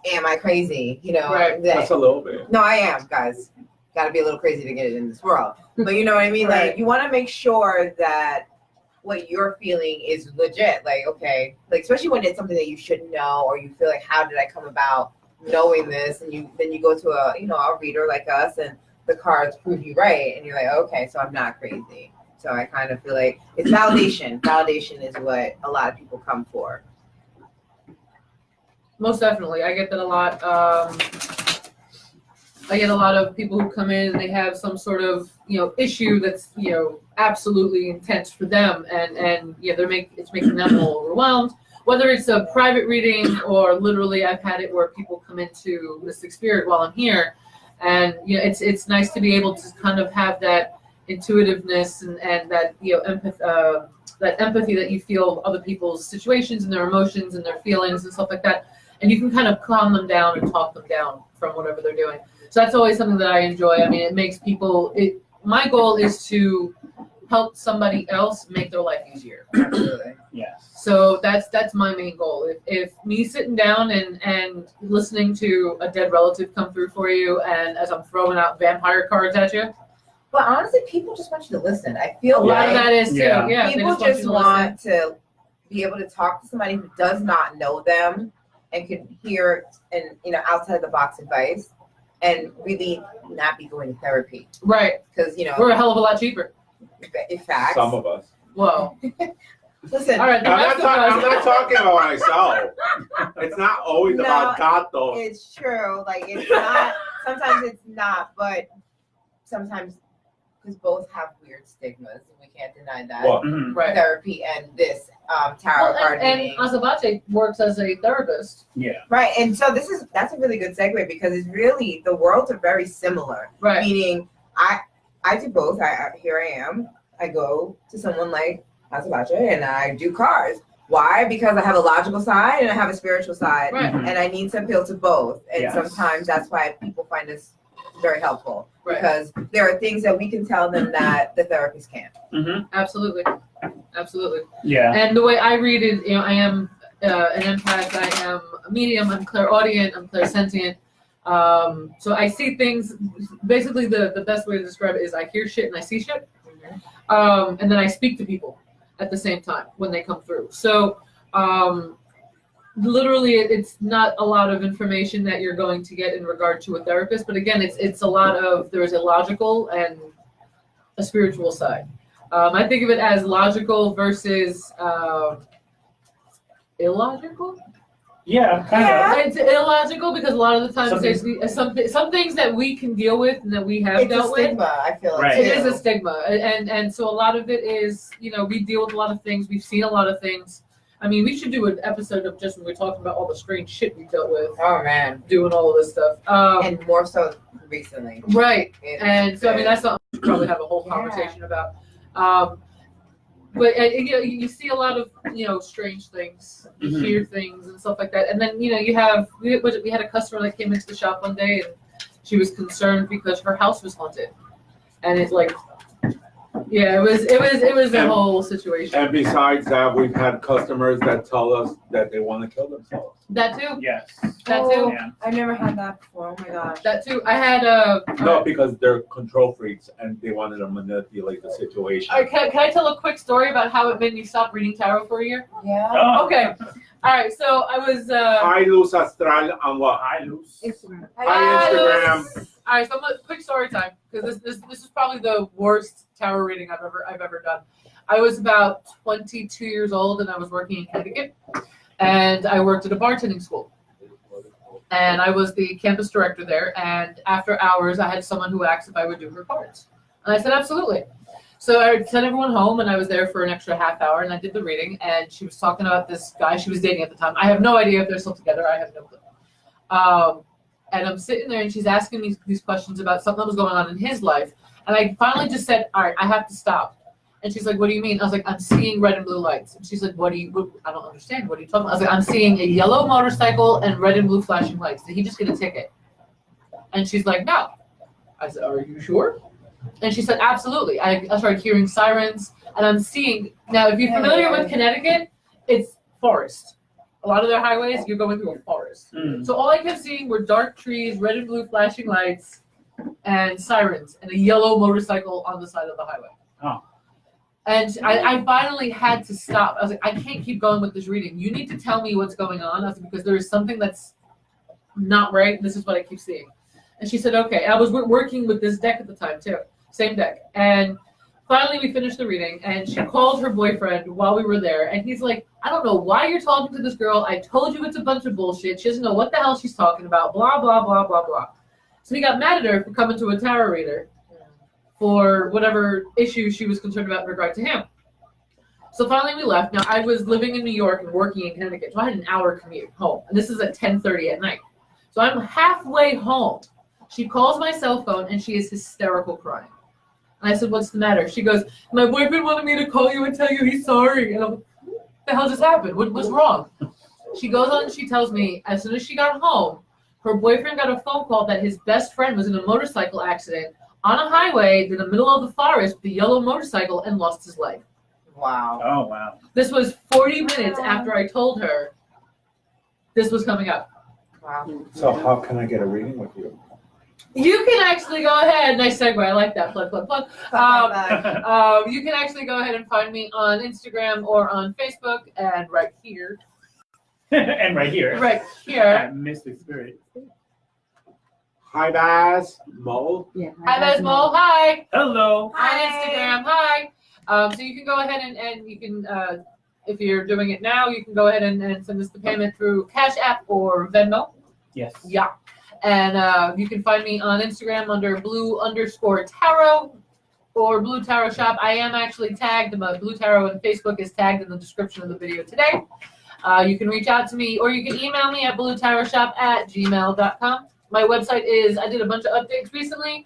Am I crazy? Right. That's a little bit. No, I am, guys. Got to be a little crazy to get it in this world. But you know what I mean? Right. Like, you want to make sure that what you're feeling is legit. Like, okay, like, especially when it's something that you should know, or you feel like, how did I come about knowing this? And then you go to a reader like us, and the cards prove you right, and you're like, okay, so I'm not crazy. So I kind of feel like it's validation. Validation is what a lot of people come for. Most definitely. I get that a lot. I get a lot of people who come in and they have some sort of, issue that's, absolutely intense for them. And it's making them all overwhelmed. Whether it's a private reading or literally I've had it where people come into Mystic Spirit while I'm here. And, it's nice to be able to kind of have that intuitiveness and that, that empathy that you feel other people's situations and their emotions and their feelings and stuff like that. And you can kind of calm them down and talk them down from whatever they're doing. So that's always something that I enjoy. I mean, it makes people, my goal is to help somebody else make their life easier. Absolutely. Yes. So that's my main goal. If me sitting down and listening to a dead relative come through for you, and as I'm throwing out vampire cards at you, But honestly, people just want you to listen. I feel a lot of like that is too. Yeah. Yeah, they people just just want you to want to be able to talk to somebody who does not know them and can hear and outside the box advice and really not be going to therapy listen. Right. because We're a hell of a lot cheaper. in fact, Some of us. Whoa. listen. All right. The I'm rest of I'm us. not talking about myself. It's not always No, about God, though. It's true. Like, it's not. Sometimes it's not, but sometimes because both have weird stigmas, and we can't deny that. What? Mhm. Right. Therapy and this tarot Well, card and reading. Azabate works as a therapist. Yeah. Right, and so that's a really good segue because it's really the worlds are very similar. Right. Meaning, I do both. Here I am. I go to someone like Azabache and I do cards. Why? Because I have a logical side and I have a spiritual side, Right. and I need to appeal to both. And Yes. sometimes that's why people find this very helpful, Right. because there are things that we can tell them that the therapist can't. Mm-hmm. Absolutely. Absolutely. Yeah. And the way I read it, I am an empath, I am a medium, I'm clairaudient, I'm clairsentient. So I see things, basically the best way to describe it is I hear shit and I see shit. And then I speak to people at the same time when they come through. So literally it's not a lot of information that you're going to get in regard to a therapist, but again, it's a lot of, there's a logical and a spiritual side. I think of it as logical versus illogical. Yeah, kind of. It's illogical because a lot of the times Some some things that we can deal with and that we have It's a dealt with. stigma, I feel like. Right. It is too. a stigma, and so a lot of it is, we deal with a lot of things. We've seen a lot of things. I mean, we should do an episode of just when we're talking about all the strange shit we dealt with, Oh man, doing all of this stuff. and more so recently. Right, It's and so I mean been- that's something we should probably have a whole Yeah. conversation about. But you see a lot of strange things, you Mhm. hear things and stuff like that, and then we had a customer that came into the shop one day and she was concerned because her house was haunted, and it's like, yeah, it was a whole situation. And besides that, we've had customers that tell us that they want to kill themselves. That too, Yes. that Oh. too, Yeah. I've never had that before. Oh my gosh. that too. I had No, because they're control freaks and they wanted to manipulate the situation. Can I tell a quick story about how it made me stop reading tarot for a year? Yeah. Oh. Okay. All right, so I was High Luz Astral on what? Hi, Luz. Instagram. Hi, Instagram. All right, so quick story time because this is probably the worst tarot reading I've ever done. I was about 22 years old and I was working in Connecticut, and I worked at a bartending school, and I was the campus director there. And after hours, I had someone who asked if I would do her cards, and I said absolutely. So I sent everyone home, and I was there for an extra half hour, and I did the reading. And she was talking about this guy she was dating at the time. I have no idea if they're still together. I have no clue. And I'm sitting there, and she's asking me these questions about something that was going on in his life. And I finally just said, all right, I have to stop. And she's like, what do you mean? I was like, I'm seeing red and blue lights. And she's like, what, I don't understand. What are you talking about? I was like, I'm seeing a yellow motorcycle and red and blue flashing lights. Did he just get a ticket? And she's like, no. I said, are you sure? And she said, absolutely. I started hearing sirens, and I'm seeing, now if you're familiar with Connecticut, it's forest. A lot of their highways, you're going through a forest. Mm. So all I kept seeing were dark trees, red and blue flashing lights, and sirens, and a yellow motorcycle on the side of the highway. Oh. And I finally had to stop. I was like, I can't keep going with this reading. You need to tell me what's going on. I was like, because there is something that's not right. This is what I keep seeing. And she said, okay. I was working with this deck at the time, too. Same deck. And finally, we finished the reading, and she called her boyfriend while we were there. And he's like, I don't know why you're talking to this girl. I told you it's a bunch of bullshit. She doesn't know what the hell she's talking about. Blah, blah, blah, blah, blah. So he got mad at her for coming to a tarot reader for whatever issue she was concerned about in regard to him. So finally we left. Now, I was living in New York and working in Connecticut, so I had an hour commute home. And this is at 10:30 at night. So I'm halfway home. She calls my cell phone, and she is hysterical crying. And I said, what's the matter? She goes, my boyfriend wanted me to call you and tell you he's sorry. And I'm like, what the hell just happened? What's wrong? She goes on and she tells me, as soon as she got home, her boyfriend got a phone call that his best friend was in a motorcycle accident on a highway in the middle of the forest with a yellow motorcycle and lost his leg. Wow. Oh, wow. This was 40 minutes after I told her this was coming up. Wow. So how can I get a reading with you? You can actually go ahead. Nice segue. I like that. Plug, plug, plug. You can actually go ahead and find me on Instagram or on Facebook, and right here. And right here. Right here. At Mystic Spirit. Hi, Baz. Mo. Yeah. Hi, Besmo. Hi. Hello. On Instagram. Hi. So you can go ahead and you can, if you're doing it now, you can go ahead and send us the payment through Cash App or Venmo. Yes. Yeah. And you can find me on Instagram under blue_tarot or Blue Tarot Shop. I am actually tagged. My Blue Tarot and Facebook is tagged in the description of the video today. You can reach out to me, or you can email me at bluetarotshop@gmail.com. My website is, I did a bunch of updates recently.